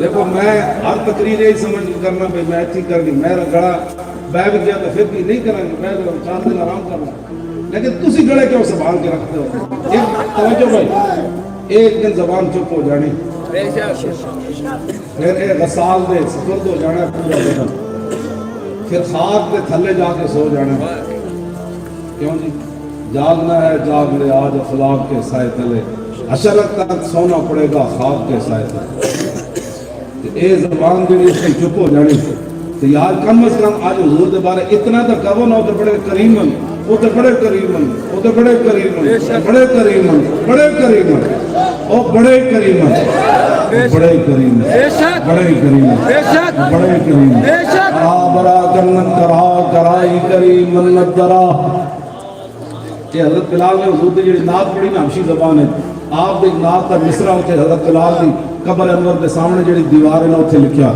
Speaker 2: دیکھو میں ہر تقریر یہی سمجھ کرنا پہ میں اچھی کر لی، میرا گڑا بیٹھ گیا تو پھر بھی نہیں کریں گے، میں 4 دن آرام کرنا، لیکن تسی گڑے کیوں سنبھال کے رکھتے ہو؟ ایک توجہ بھائی، ایک دن زبان چپ ہو جانی، پھر ایک غسال دے سپرد ہو جانا پورا بدن، پھر خاک دے تھلے جا کے سو جانا۔ کیوں جی؟ جاگنا ہے جاگ لے آج اخلاق کے سائے تلے، اشرت تک سونا پڑے گا خاک کے سائے تلے۔ اے زبان جو اس کی چپ ہو جانی تو یار کم از کم آج حضور دے بارے اتنا تو کہو نا، تو بڑے کریمن، وہ تو بڑے کریمن، وہ تو بڑے کریمن، بڑے کریمن، بڑے کریمن، او بڑے کریمن، بڑے کریمن، بڑے کریمن، بڑے کریمن، کرا برا کرنن کرا کرائی کریمن ندرا۔ کہ حضرت بلال نے حضور دی جڑی نعت پڑھی نا حبشی زبان ہے، آپ دی نعت دا مصرع ہوتے حضرت بلال دی قبر انور دے سامنے جڑی دیوار ہے نا اتنے لکھیا۔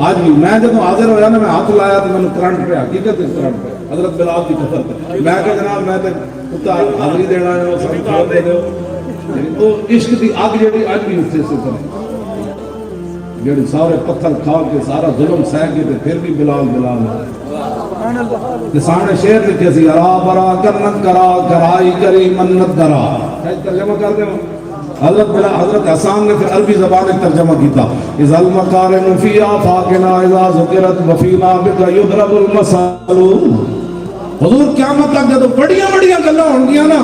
Speaker 2: آج بھی میں جب حاضر ہویا نا، میں ہاتھ لایا تو میں نے کرنٹ پہ حقیقت کرنٹ پہ حضرت بلال کی قبر پہ، میں کہ جناب میں تے کتا حاضری دینا ہے، وہ سب کھڑ دے دو، تو عشق دی آگ جڑی آج بھی اتنے سے کرے، جڑی سارے پتھر کھا کے سارا ظلم سہ کے تے پھر بھی بلال بلال ہے۔ سامنے شعر لکھے سی، ارا برا کرنن کرا کرائی کری منت درا۔ ترجمہ کر دیں حضرت بلال، حضرت حسان نے پھر عربی زبان میں ترجمہ کیتا، اذا المقارن فی آفاقنا اذا ذکرت وفینا بک یضرب المثل۔ حضور قیامت تک جب بڑیاں بڑیاں گلاں ہون گیاں نا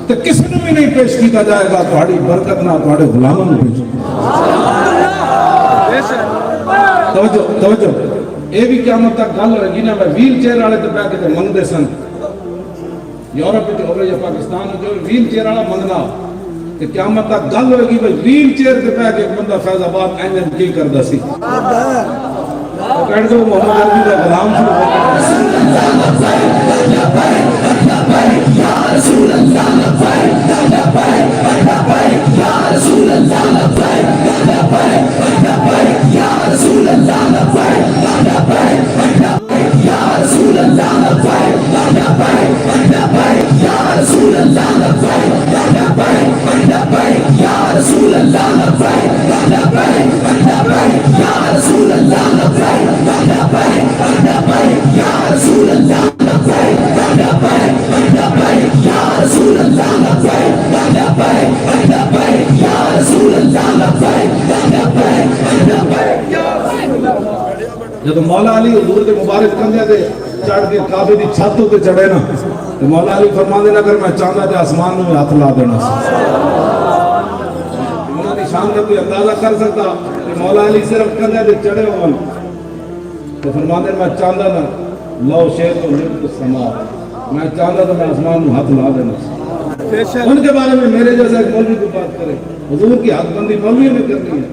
Speaker 2: تے کسی نے بھی نہیں پیش کیتا جائے گا تہاڈی برکت نہ تہاڈے غلاماں نوں پیش۔ توجہ توجہ، یہ بھی قیامت تک گل ہوئے گی نا، میں ویل چیئر والے تو پہ کے منگتے سن، یورپ ہوئے یا پاکستان جو ویل چیئر والا منگنا، کہ قیامت تک گل ہوئے گی بھائی ویل چیئر کے پہ کے ایک بندہ فیض آباد اینجن کی کردا سی، کہہ دو محمد عربی کا غلام جب مولا علی حضور کے مبارک کندھے تے چڑھ کے کعبے دی چھت تے چڑھے نا تو مولا علی فرماندے نا اگر میں چاہتا تے آسمان میں ہاتھ لا دینا سی۔ انہاں دی شان کا کوئی اندازہ کر سکتا کہ مولا علی صرف کندھے تے چڑھے ہون تو فرماندے میں چاہتا نا لو شیخ و السماء، میں چاہتا تو میں آسمان میں ہاتھ لا دینا سی۔ ان کے بارے میں میرے جیسا ایک مولوی کو بات کرے، حضور کی حق بندی مولوی میں کرنی ہے،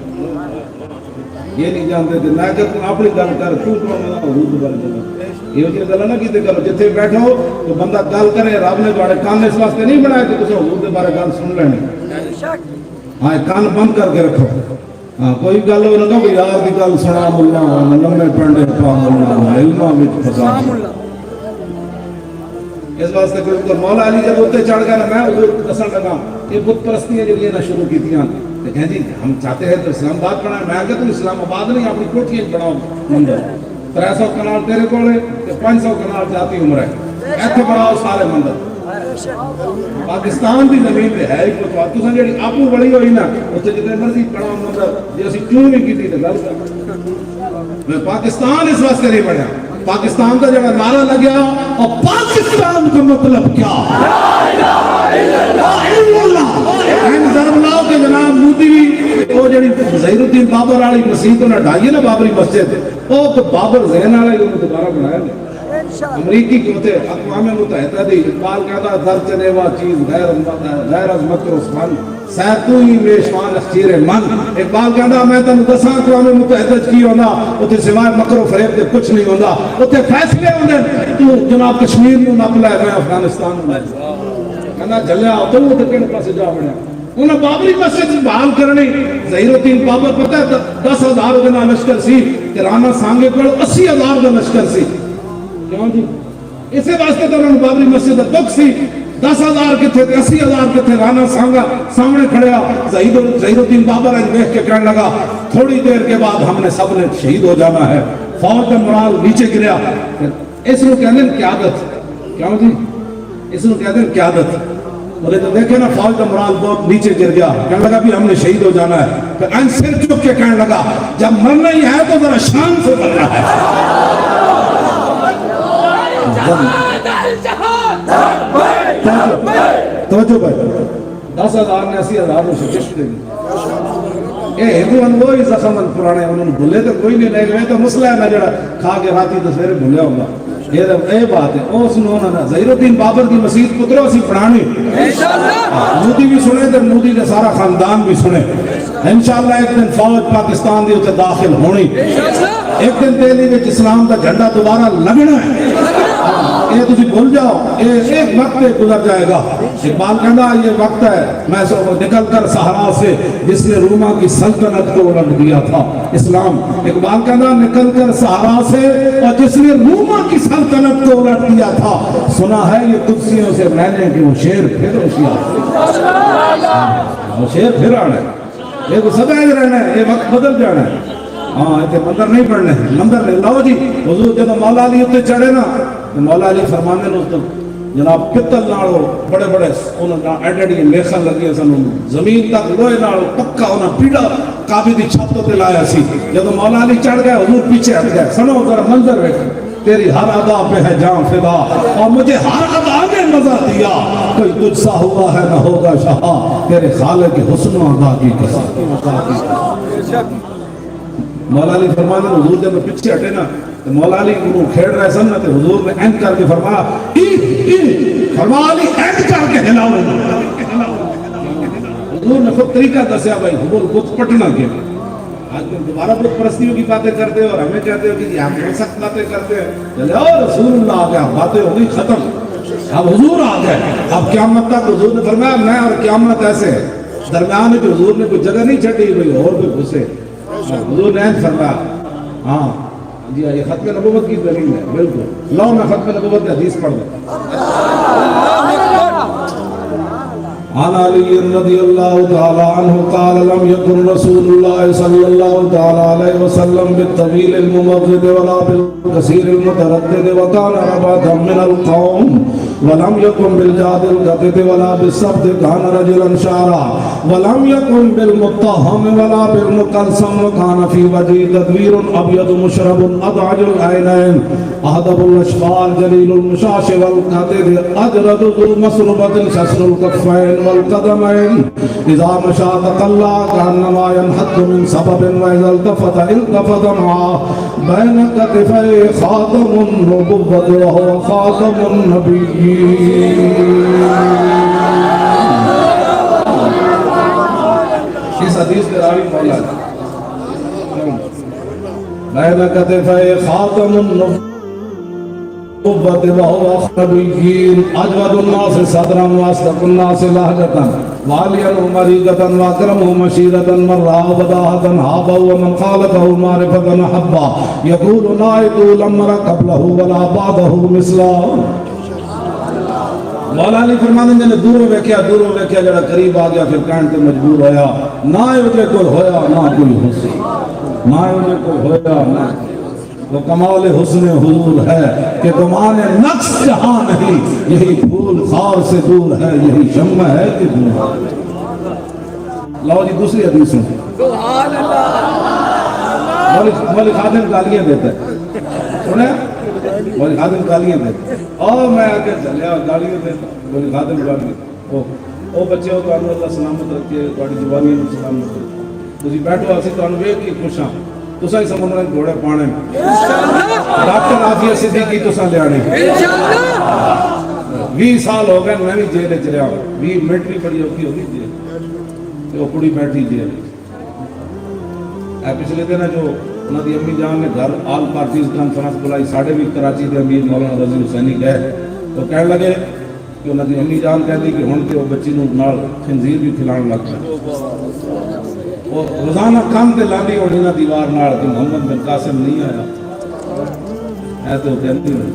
Speaker 2: یہ نہیں جانتے تھے۔ میں کہ اپنی گل کر، تو حضور کی گل کر، یہ ہوتی گل نہ کیتے کرو، جتھے بیٹھو تو بندہ گل کرے، رب نے تھوڑے کان اس واسطے نہیں بنایا کہ تسیں حضور کے بارے گل سن لینی، ہاں کان بند کر کے رکھو، ہاں کوئی گل ہو نہ کہ یار دی گل سنا ملا لمے پنڈے پا ملا علماں وچ پھسا۔ اس واسطے کہ مولا علی جب اتنے چڑھ گیا میں حضور دسن لگا یہ بت پرستیاں جڑیاں نہ شروع کیتیاں تے کہیں جی ہم چاہتے ہیں تو اسلام آباد بنائیں، میں کہ تم اسلام آباد نہیں اپنی کوٹھی بناؤ مندر، 300 کنال تیرے کول ہے تے 500 کنال جاتی عمر ہے، ایتھے بناؤ سارے مندر۔ پاکستان دی زمین تے ہے ہی کوئی تساں جڑی آپو بڑی ہوئی نا اوتھے جتنے مرضی بناؤ مندر، جے اسی کیوں نہیں کیتی تے گل کر۔ میں پاکستان اس واسطے نہیں بنیا، پاکستان کا جڑا نعرہ لگیا اور پاکستان کا مطلب کیا؟ لا الہ الا اللہ۔ ضرب لاؤ کہ جناب مودی بھی وہ جڑی ظہیر الدین بابر والی مسجد انہیں ڈھائی ہے نا بابری مسجد، وہ تو بابر ذہن والا ہی انہیں دوبارہ بنایا گیا۔ امریکی کی ہوتے اقوام متحدہ دی اقبال کہتا در چلے وا چیز غیر از مکر عثمان سیر تو ہی میشمان اخچیر من. اقبال کہتا میں تن دساں اقوام متحدہ کی ہونا اتنے سوائے مکر و فریب دے کچھ نہیں ہوتا. اتنے فیصلے ہوندے تو جناب کشمیر نو نپ لے میں افغانستان نو لے کہنا جلیا تو وہ کہنے پاسے جا بڑھیا انہاں بابری مسجد بحال کرنی. ظہیر الدین بابر پتہ ہے 10,000 دن لشکر سی کہ رانا سانگے کو 80,000 دن لشکر سی. کیوں جی اسے واسطے تو انہوں نے بابری مسجد دا دکھ سی 10,000 کتھے 80,000 کتھے رانا سانگا سامنے کھڑیا. ظہیر الدین بابر اج دیکھ کے کہنے لگا تھوڑی دیر کے بعد ہم نے سب نے شہید ہو جانا ہے. فوج کا مرال نیچے گریا. اس کو کہتے ہیں قیادت. کیوں جی اس کو کہتے ہیں قیادت. بولے تو دیکھیں نا فوج کا مرال بہت نیچے گر گیا. کہنے لگا بھی ہم نے شہید ہو جانا ہے. پھر ان سر چک کے کہنے لگا جب مرنا ہی ہے تو ذرا شان سے مرنا ہے. توجہ بھائی 10,000 نے 80,000 نے شکست دے گی. اے ہندو انوئی زخم پرانے انہوں نے بھولے تو کوئی نہیں لے گئے تو مسئلہ ہے میں جڑا کھا کے راتی تو سویرے بھولیا ہوگا. یہ بات ہے. اس نے ظہیر الدین بابر کی مسجد پتروں اسی پڑھانی مودی بھی سنے تو مودی کا سارا خاندان بھی سنے. انشاءاللہ ایک دن فوج پاکستان دی اتنے داخل ہونی. ایک دن دہلی میں اسلام کا جھنڈا دوبارہ لگنا ہے. یہ تجھے بھول جاؤ یہ ایک وقت گزر جائے گا. اقبال کہنا یہ وقت ہے میں نکل کر صحرا سے جس نے روما کی سلطنت کو الٹ دیا تھا اسلام. اقبال کہنا نکل کر صحرا سے اور جس نے روما کی سلطنت کو الٹ دیا تھا سنا ہے یہ تجسیوں سے میں نے کہ وہ شیر پھر وہ شیر پھر آنا ہے. یہ تو سدائے رہنا ہے. یہ وقت بدل جانا ہے. ہاں یہ مندر نہیں پڑھنے مندر نہیں لاؤ جی. حضور جب مولا علی اتنے چڑھے نا مولا علی فرمانے نے جناب پتل نالو بڑے بڑے انہوں ایڈیڈی لیخن لگی سن زمین تک لوہے نالو پکا انہوں پیڑا کعبے دی چھت تے لایا سی. جب مولا علی چڑھ گئے حضور پیچھے ہٹ گئے. سنو ذرا منظر دیکھو تیری ہر ادا پہ ہے جان فدا اور مجھے ہر ادا نے مزہ دیا کوئی تجھ سا ہوا ہے نہ ہوگا شاہ تیرے خالق کے حسن و ادا کی قسم. مولا علی فرمانے حضور جب پیچھے ہٹے نا تو مولا علی کو کھیڑ رہے سن تو حضور نے اینڈ کر کے فرمایا فرمایا علی اینڈ کر کے ہلاؤ. حضور نے خود طریقہ دسیا بھائی حضور خود پٹنا کیا. آج میں دوبارہ بت پرستیوں کی باتیں کرتے ہیں اور ہمیں کہتے ہو کہ ہم سخت باتیں کرتے ہیں. چلے رسول اللہ آ گیا باتیں ہو گئی ختم. اب حضور آ گئے. اب قیامت تک حضور نے فرمایا میں اور قیامت ایسے ہے درمیان میں حضور نے کوئی جگہ نہیں چھٹی کوئی اور بھی گھسے. حضور نے فرمایا ہاں جی یہ ختم نبوت کی دلیل ہے بالکل. لو میں ختم نبوت کی حدیث پڑھ دوں. عن علي رضي الله تعالى عنه قال لم يكن رسول الله صلى الله تعالى عليه وسلم بالطويل الممغض ولا بالقصير المتردد وكان رباطا من القوم ولم يكن بالجاد القطط ولا بالسبت كان رجلا شعرا ولم يكن بالمتهم ولا بالمقلسم وكان في وجهه تدوير ابيض مشرب اضعج العينين اهدب الاشفار جليل المشاش والقدد اجرد ذو مسربة شسر الكفين والقدمين اذا مشى تقلى كانما ينحط من سبب واذا التفت معه بين كتفيه خاتم النبوة وهو خاتم النبيين. اس حدیث کے راوی مولا بین کتفی خاتم النبوة وهو النبيين اجود الناس صدرا واصدق الناس لهجة وعليا مريضة واكرمه مشيرة من رأى بداهة هابا ومن خالقه معرفة حبا يقول لا يطول امر قبله ولا بعده مثلا. مولا علی فرمانے نے دوروں ویکھیا جڑا قریب آ گیا پھر کہن تے مجبور ہویا نہ اودے کوئی ہویا نہ کوئی حسن نہ اودے کوئی ہویا نہ وہ کمال حسن حضور ہے کہ گمان نقص جہاں نہیں یہی پھول خار سے دور ہے یہی شمع ہے کہ دور. لو جی دوسری حدیث سن. سبحان اللہ. مولی خادم گالیاں دیتا ہے سنیں مولی خادم گالیاں دیتا ہے اور میں آگے چلیا گالیاں دیتا مولی خادم گالیاں او بچے ہو تو اللہ سلامت رکھے تھوڑی جوانی سلامت رکھے تسی بیٹھو اسی تو ویکھ کے خوش ہاں تساں ہی سمجھنا گھوڑے پانے ڈاکٹر عافیہ صدیقی تو سا لیانے 20 سال ہو گئے میں بھی جیل چ رہا 20 منٹ بھی بڑی اوکھی ہوگی جیل وہ کڑی بیٹھی جیل پچھلے دن جو انہوں دی امی جان نے گھر آل پارٹیز کانفرنس بلائی ساڑھے بھی کراچی دے امیر مولانا رضی حسینی گئے تو کہنے لگے کہ انہوں دی امی جان کہہ دی کہ ہن تے وہ بچی نوں نال خنزیر بھی کھلانے لگ پئے وہ روزانہ کام تے لاندی ہوڑی نہ دیوار نال کہ محمد بن قاسم نہیں آیا تو کہتی نہیں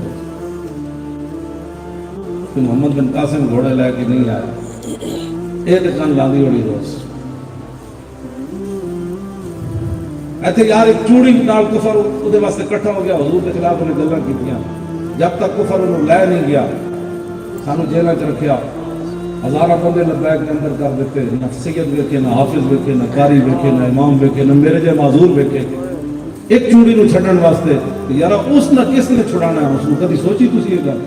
Speaker 2: کہ محمد بن قاسم گھوڑے لے کے نہیں آیا ایک کان لاندی ہوڑی روز ایتھے یار ایک چوڑی نال کفر اودے واسطے کٹھا ہو گیا حضور کے خلاف انہیں گلاں کیتیاں جب تک کفر انہوں لے نہیں گیا سانو جیلہ چ رکھیا ہزارہ بندے لبیک کے اندر کر دیتے نہ سید ویکھے نہ حافظ ویکھے نہ قاری ویکھے نہ امام ویکھے نہ میرے جے معذور ویکھے ایک چوڑی نو چھڈن واسطے یار اس نہ کس نے چھڑانا ہے اس کو کدی سوچی تسی یہ گل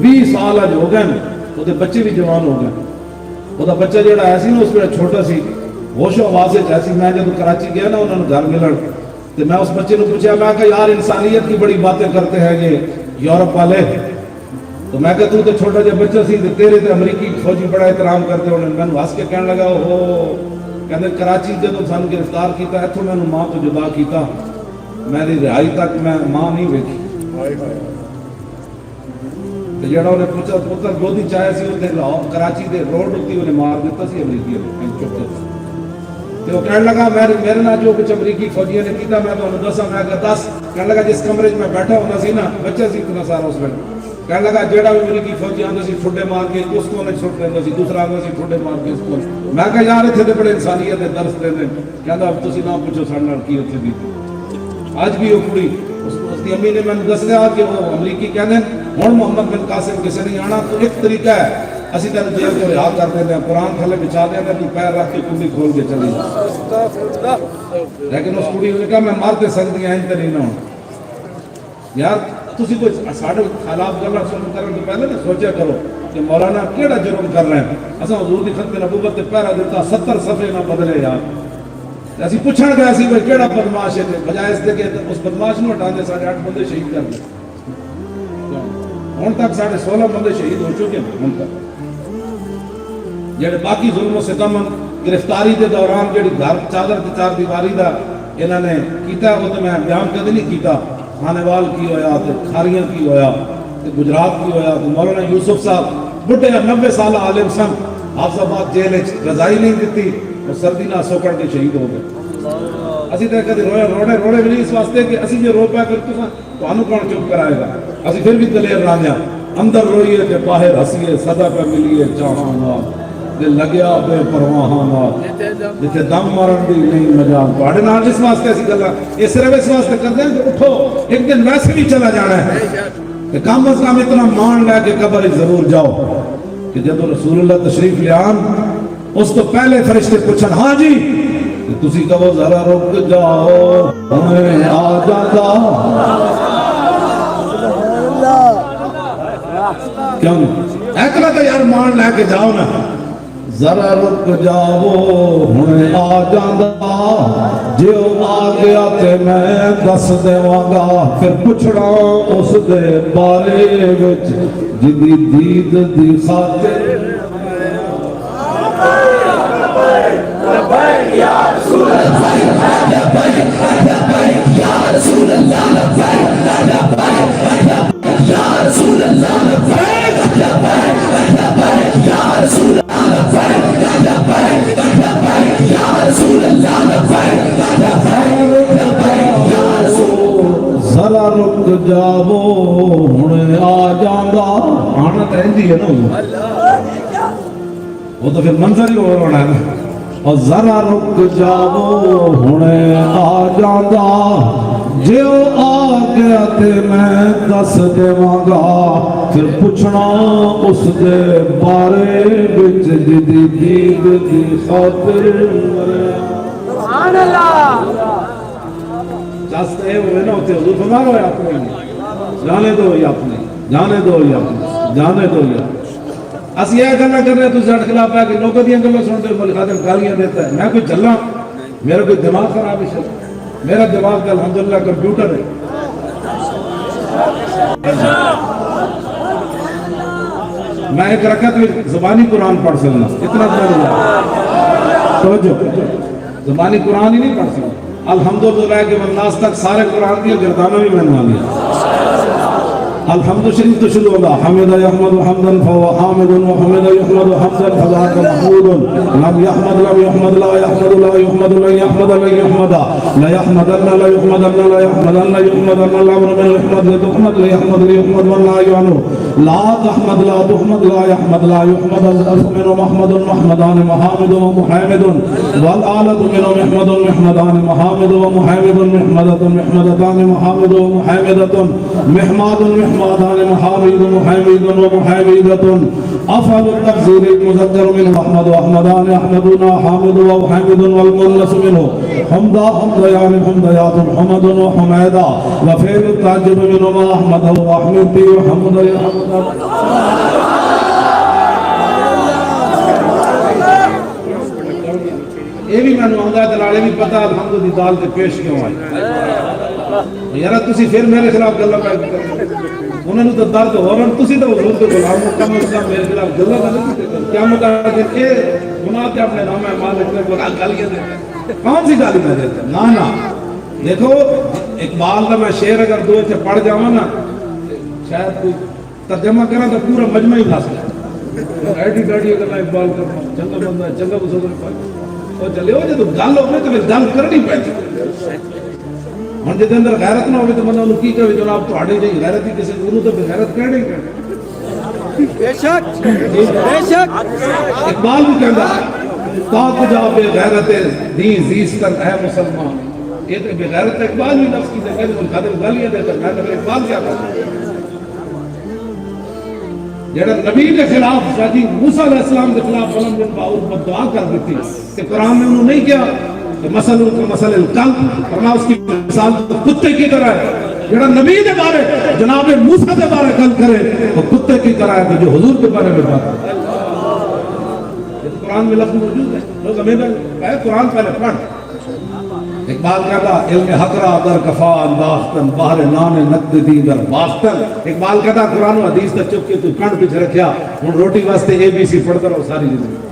Speaker 2: 20 سال اج ہو گئے اودے بچے بھی جوان ہو گئے اودہ بچہ جڑا ہے سی نا اس ویلے چھوٹا سی ہوش و آواز ایسی میں جب کراچی گیا نا انہوں نے گھر ملن تو میں اس بچے نے پوچھا میں کہ یار انسانیت کی بڑی باتیں کرتے ہیں یہ یورپ والے تو میں کہ تو چھوٹا جب بچہ سی تو تیرے تے امریکی فوجی بڑا احترام کرتے انہوں نے میں ہنس کے کہنے لگا وہ کہتے کراچی جب سانو گرفتار کیتا ہے تو میں نے ماں تو جدا کیتا میری رہائی تک میں ماں نہیں ویکھی تو جڑا انہیں پوچھا پتر گودی چاہے سی اتنے لاہور کراچی دے روڈ ہوتی انہیں مار دیتا سی امریکی نے چپ تو وہ کہنے لگا میرے نہ جو کچھ امریکی فوجیوں نے کیتا میں تو انہوں دسا میں کہا 10 کہنے لگا جس کمرے میں بیٹھا ہونا سی نا بچہ سی اتنا سارا اس میں کہنے لگا جیڑا بھی امریکی فوجی آندا سی ٹھڈے مار کے اس کو نے چھوڑ دیندا سی دوسرا آندا سی ٹھڈے مار کے اس کو میں کہا یار ایتھے تے بڑے انسانیت دے درس دے دے کہندا اب تسی نہ پوچھو ساڈے نال کی ایتھے دی آج بھی وہ کڑی اس دی امی نے میں دس دیا کہ وہ امریکی کہندے ہن محمد بن قاسم کسے نہیں آنا تو ایک طریقہ ہے اسی طرح جیل کو رہا کر دیتے ہیں قرآن تھلے بچا دیتے ہیں تو پیر رکھ کے کنڈی کھول کے چلی لیکن اس کڑی نے کہا میں مارتے سکتی ہیں انتے نہیں نہ ہوں یار تسی کوئی ساڑھے خلاف گلہ سن کرنے تو پہلے نہ سوچا کرو کہ مولانا کیڑا جرم کر رہے ہیں اصلا حضور دی خط نبوت پیرا دیتا 70 صفحے نہ بدلے یار ایسی پوچھن گیا سی بھائی کیڑا بدماش ہے بجائے اس دے کہ اس بدماش نو ہٹا دے 8.5 بندے شہید کر دے ہن تک 16.5 بندے شہید ہو چکے ہیں ہن تک جڑے باقی ظلم و ستم گرفتاری دے دوران جڑی گھر چادر تے چار دیواری دا انہاں نے کیتا وہ تو میں بیان کدی نہیں کیتا خانیوال کی ہویا تے کھاریاں کی ہویا تے گجرات کی ہویا تے مولانا یوسف صاحب بڈھے 90 سال عالم سن حافظ آباد جیل وچ رضائی نہیں دتی اور سردی نہ سوکڑ کے شہید ہو گئے اسی تے کدی روڑے بھی نہیں اس واسطے کہ اسی جو رو پیا کر تانوں کون چپ کرائے گا اسی پھر بھی دلیر رہنے اندر روئیے تے باہر ہسیے صدا پہ ملیے چاہاں نا دل لگیا بے پرواہاں نا جتے دم مرن دی نہیں مجال پاڑے نا اس واسطے ایسی گلا یہ صرف اس واسطے کر دیں کہ اٹھو ایک دن ویسے بھی چلا جانا ہے کہ کم از کم اتنا مان لے کہ قبر ضرور جاؤ کہ جب رسول اللہ تشریف لے آن اس تو پہلے فرشتے پوچھن ہاں جی تسی کہو ذرا رک جاؤ ہمیں آ جاتا کیوں ایکلا تو یار مان لے کے جاؤ نا ذرا رک جاؤ ہمیں آ جاتا جو آ گیا تے میں دس دیواں گا پھر پوچھنا اس دے بارے وچ جدی دید دی خاطر یا رسول اللہ یا رسول اللہ یا رسول اللہ یا رسول ذرا رک جاؤ ہن آ جاندہ آنا تو رہندی ہے نا وہ تو پھر منظر ہی اور ہونا ہے نا اور ذرا رک جاؤ ہن آ جاندہ جو آ گیا تے میں دس دیواں گا پھر پوچھنا اس دے بارے وچ جدی دید دی خاطر سبحان اللہ جاستے ہوئے نا ہوتے حضور فرما رہے اپنے جانے دو ہی اپنے جانے دو ہی اپنے جانے دو ہی اپنے اسی یہ کرنا کر رہے تو زیادہ خلاف ہے کہ لوگوں دیاں گلوں سنتے ہوئے ملک خادم گالیاں دیتا ہے میں کوئی چلا میرا کوئی دماغ خراب ہے میرا دماغ کا الحمدللہ کمپیوٹر ہے میں ایک رکعت میں زبانی قرآن پڑھ سکنا اتنا توجہ زبانی قرآن ہی نہیں پڑھ سکتا الحمدللہ کے والناس تک سارے قرآن کی گردانہ بھی میں مان لیا الحمد شریف تو شروع ہوگا حمد یحمد حمدا فهو حامد وحمد یحمد حمدا فذاک محمود لم یحمد لا یحمد لا یحمد لا یحمد لا یحمد لا یحمد لا یحمدن لا یحمدن لا یحمدن لا یحمدن الامر من یحمد لا تحمد لا یحمد لا یحمد ولا یعنو لا تحمد لا تحمد لا یحمد لا یحمد الالف من محمد محمدان محامد ومحامد والآلة من محمد محمدان محامد ومحامد محمدة محمدتان محامد ومحامدة محماد محمدان محامد ومحامد ومحامدة أفعل التفسير المذكر من محمد وأحمدان أحمدنا حامد وحامد والمؤنث منه حمدا حمديان حمديات حمد وحميدا وفعل التعجب منهما أحمد وأحمد وحمد یہ بھی میں نے آنگا دلالے بھی پتا الحمد دی دال کے پیش کیوں آئی یارا تسی پھر میرے خلاف گلہ پہ انہوں نے تو درد ہو رہا تسی تو حضور کے غلام کم از کم میرے خلاف گلہ پہ کیا مطلب ہے کہ گناہ کے اپنے نام ہے مالک نے بڑا گالیاں دے کون سی گالی میں دیتے نا دیکھو اقبال کا میں شعر اگر دو سے پڑھ جاؤں نا شاید کوئی ترجمہ کرنا تو پورا مجمع ہی ناس گیا ایڈی گاڑی اگر میں اقبال کرنا چنگا بندہ ہے چنگا بزرگ پاک اور چلے ہو جب گل ہوگی تو پھر گل کرنی پڑتی ہوں جب اندر غیرت نہ ہوگی تو بندہ انہوں کی کہے جناب تو آڑے جائیں غیرت ہی کسی انہوں تو پھر غیرت کہنے ہی بے شک اقبال بھی کہتا ہے تاک جا بے غیرت دین زیستن اے مسلمان یہ تو بے غیرت اقبال بھی نفس کی دیکھے تو خادر گالیاں دیتا ہے میں اقبال کیا کرتا جڑا نبی کے خلاف شادی موسیٰ علیہ السلام کے خلاف فلم بن باؤد بدعا کر دیتی کہ قرآن میں انہوں نہیں کیا کہ مثل کا مثل الکلب فرما اس کی مثال کتے کی طرح ہے جڑا نبی کے بارے جناب موسیٰ کے بارے کل کرے وہ کتے کی طرح ہے جو حضور کے بارے میں بات ہے قرآن میں لفظ موجود ہے لوگ ہمیں قرآن پہلے پڑھ اقبال کہتا علم حق را در کفا انداختن باہر نان نقد دی در باختن اقبال کہتا قرآن و حدیث تک چپ کے تو کنڈ پیچھے رکھیا ہوں روٹی واسطے اے بی سی پڑھتا رہو ساری زندگی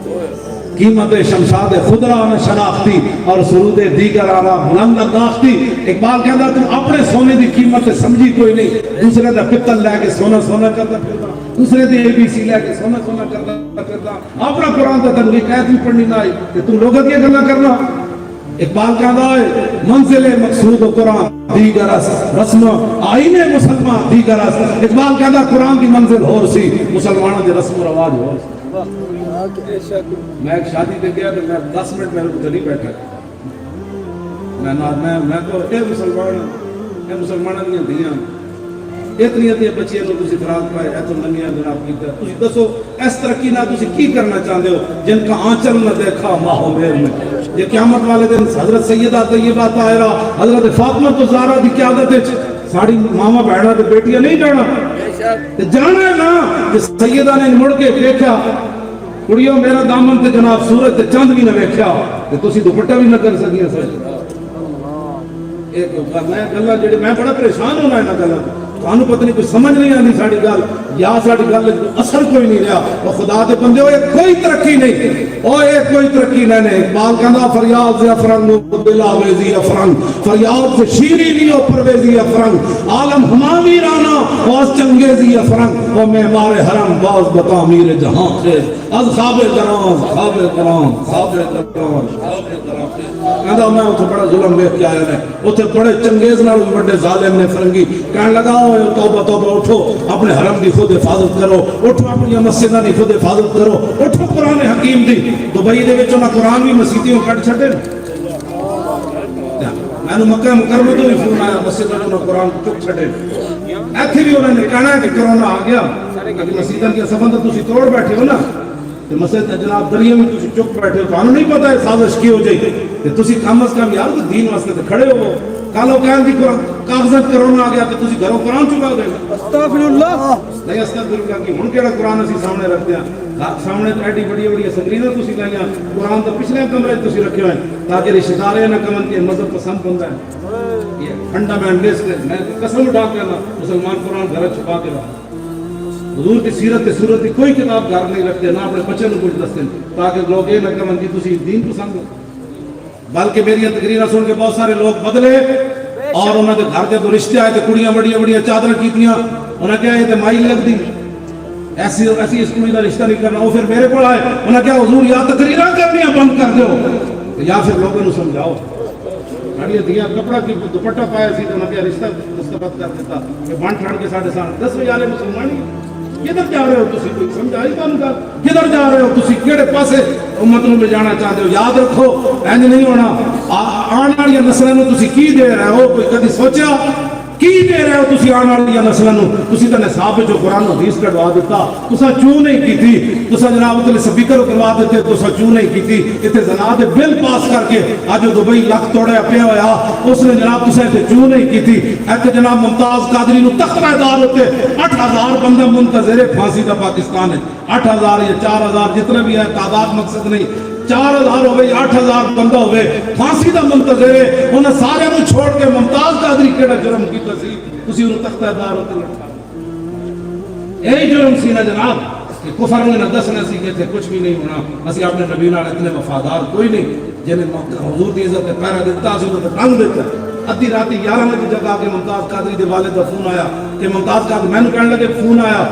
Speaker 2: قیمت شمشاد خدرہ میں شناختی اور سرود دیگر آرا بلند انداختی اقبال کہتا تم اپنے سونے دی قیمت سمجھی کوئی نہیں دوسرے دا پتل لے کے سونا سونا کرتا پھرتا دوسرے دے اے بی سی لے کے سونا سونا کرتا پھرتا اپنا قرآن تا تنوی قید بھی پڑھنی نہ آئی کہ تم لوگت یہ گلہ کرنا اقبال کہتا ہے منزل مقصود و قرآن دیگر رسم آئین مسلمان دیگر اقبال کہتا ہے قرآن کی منزل ہور سی مسلمانوں کے رسم و رواج ہور سی میں ایک شادی دے گیا تو میں 10 منٹ میرے کو نہیں بیٹھا میں تو اے مسلمانوں دیا دیاں اتنی اتنی بچیاں کو تسی فراغ پائے اے تو ننیاں جناب کیتا تسی دسو اس ترقی نہ تسی کی کرنا چاہتے ہو جن کا آنچل نہ دیکھا ماہو میر میں یہ قیامت والے دن حضرت سیدہ طیبہ طاہرہ حضرت فاطمہ تو زہرا دی قیادت ہے ساڑی ماما بہنا تے بیٹیاں نہیں جانا تے جانا ہے نا کہ سیدہ نے مڑ کے دیکھا کڑیوں میرا دامن تے جناب سورج تے چاند بھی نہ دیکھا تے تسی دوپٹہ بھی نہ کر سکیاں سر میں گلا جڑے میں بڑا پریشان ہونا ہے نا گلا تانوں پتہ نہیں کوئی سمجھ نہیں آندی ساڈی گل یا ساڈی گل اثر کوئی نہیں رہا او خدا دے بندے او کوئی ترقی نہیں او کوئی ترقی نہیں اقبال کہندا فریاد سے افرنگ بلاویزی افرنگ فریاد سے شیری لیو پرویزی افرنگ عالم ہمامی رانا واس چنگیزی افرنگ او معمار حرم باز بتعمیر جہاں خیز از خواب کرام خواب کرام خواب کرام کہندا میں اوتھے بڑا ظلم ویکھ کے آیا ہے اوتھے بڑے چنگیز نال بڑے ظالم نے فرنگی کہن لگا توبہ توبہ اٹھو اپنے حرم دی خود حفاظت کرو اٹھو اپنی مسجداں دی خود حفاظت کرو اٹھو قرآن حکیم دی دبئی دے وچ انہاں قرآن بھی مسجدیوں کٹ چھڈے میں نے مکہ مکرمہ تو بھی فون آیا مسجداں انہاں قرآن چک چھڈے ایتھے بھی انہوں نے کہنا ہے کہ کرونا آ گیا کہ مسجداں کی سبندھ تسی توڑ بیٹھے ہو نا کہ مسجد جناب دریا میں تسی چک بیٹھے ہو تانوں نہیں پتہ ہے سازش کی ہو جائے کہ تسی کم از کم یار دین واسطے تے کھڑے ہو کالو کہن دی کاغذات کرونا آ گیا کہ تسی گھروں قرآن چکا دے استغفر اللہ نہیں استغفر اللہ کہ ہن کیڑا قرآن اسی سامنے رکھتے ہیں
Speaker 3: سامنے ایڈی بڑی بڑی سکریناں تسی لائیاں قرآن دا پچھلے کمرے تسی رکھے ہوئے تاکہ رشتہ دار نہ کمن کے مذہب پسند بندہ ہے یہ فنڈامنٹلسٹ ہے میں قسم اٹھا کے اللہ مسلمان قرآن گھر چھپا کے رہا حضور کی سیرت صورت کی کوئی کتاب گھر نہیں رکھتے نہ اپنے بچے کو کچھ دستے تاکہ لوگ یہ نہ کمن کی تسی دین پسند ہو بلکہ میری تقریریں سن کے بہت سارے لوگ بدلے اور انہوں نے گھر کے تو رشتے آئے تو کڑیاں بڑی بڑی چادر کیتیاں انہیں کیا یہ مائی لگ دی ایسی اس کڑی کا رشتہ نہیں کرنا وہ پھر میرے کو آئے انہیں کیا حضور یا تقریریں کرنی بند کر دو یا پھر لوگوں نے سمجھاؤ گاڑیاں دیا کپڑا کی دوپٹہ پایا سی تو انہیں کیا رشتہ مستبد کر دیتا کہ بانٹ ٹھانڈ کے ساڑھے ساتھ 10 بجے والے مسلمانی کدھر جا رہے ہو تسی کوئی سمجھائی کام کر کدھر جا رہے ہو تسی کیڑے پاسے امت میں جانا چاہتے ہو یاد رکھو اینج نہیں ہونا آنے والی نسلوں میں تسی کی دے رہے ہو کوئی کدی سوچا کی دے رہے ہو تسی آنے والی نسلوں میں تسی تے نصاب جو قرآن حدیث کٹوا دیتا تسا چوں نہیں کیتی تسا جناب تے سپیکر کروا دیتے تسا چوں نہیں کیتی ایتھے زنا دے بل پاس کر کے اج دبئی لکھ توڑیا پیا ہویا اس نے جناب تسا ایتھے چوں نہیں کیتی ایتھے جناب ممتاز قادری نو تخت دار ہوتے 8000 بندہ منتظر پھانسی دا پاکستان ہے 8000 یا 4000 جتنے بھی ہے تعداد مقصد نہیں 4000 ہوئے 8000 بندہ ہوئے پھانسی دا منتظر ہے انہیں سارے کو چھوڑ کے ممتاز قادری کیڑا جرم کی تصیب اسی انہوں تختہ دار ہوتے لڑکا یہی جرم سی نا جناب کہ کفر میں نہ دسنا سی کہ تھے کچھ بھی نہیں ہونا اسی اپنے نبی نال اتنے وفادار کوئی نہیں جنہیں حضور دی عزت پیرا دیتا سی انہوں ٹنگ دیتا ادھی راتی 11 بجے جگہ کے ممتاز قادری دے والد دا فون آیا کہ ممتاز قادری میں نے کہنے لگے فون آیا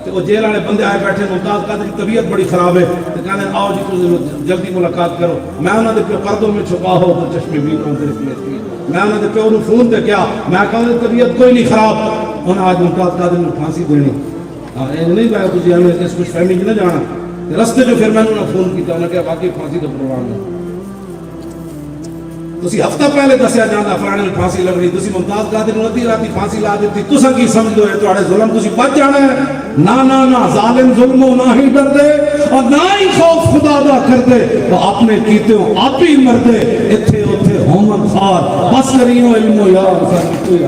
Speaker 3: کہ وہ جیل والے بندے آئے بیٹھے ممتاز قادری کی طبیعت بڑی خراب ہے تو کہنے آؤ جی تم جلدی ملاقات کرو میں انہوں نے پہ پردوں میں چھپا ہو تو چشمے بھی کون سے نکلے میں انہوں نے پہ انہوں فون تے کیا میں کہا طبیعت کوئی نہیں خراب انہوں آج ممتاز قادری نے پھانسی دینی یہ نہیں پایا کچھ ہمیں اس کچھ فہمی نہ جانا رستے جو پھر میں نے فون کیا انہوں نے کہا باقی پھانسی کا پروگرام ہے تسی ہفتہ پہلے دسیا جانا فلانے میں پھانسی لگ رہی تسی ممتاز قادری نو ادھی راتی پھانسی لا دیتی تسا کی سمجھ دو ہے تواڈے ظلم تسی بچ جانا ہے نہ ظالم ظلم نہ ہی ڈر دے اور نہ ہی خوف خدا دا کر دے تو اپنے کیتے ہو آپ ہی مر دے ایتھے اوتھے ہومن خار بس کریو علم و یار کوئی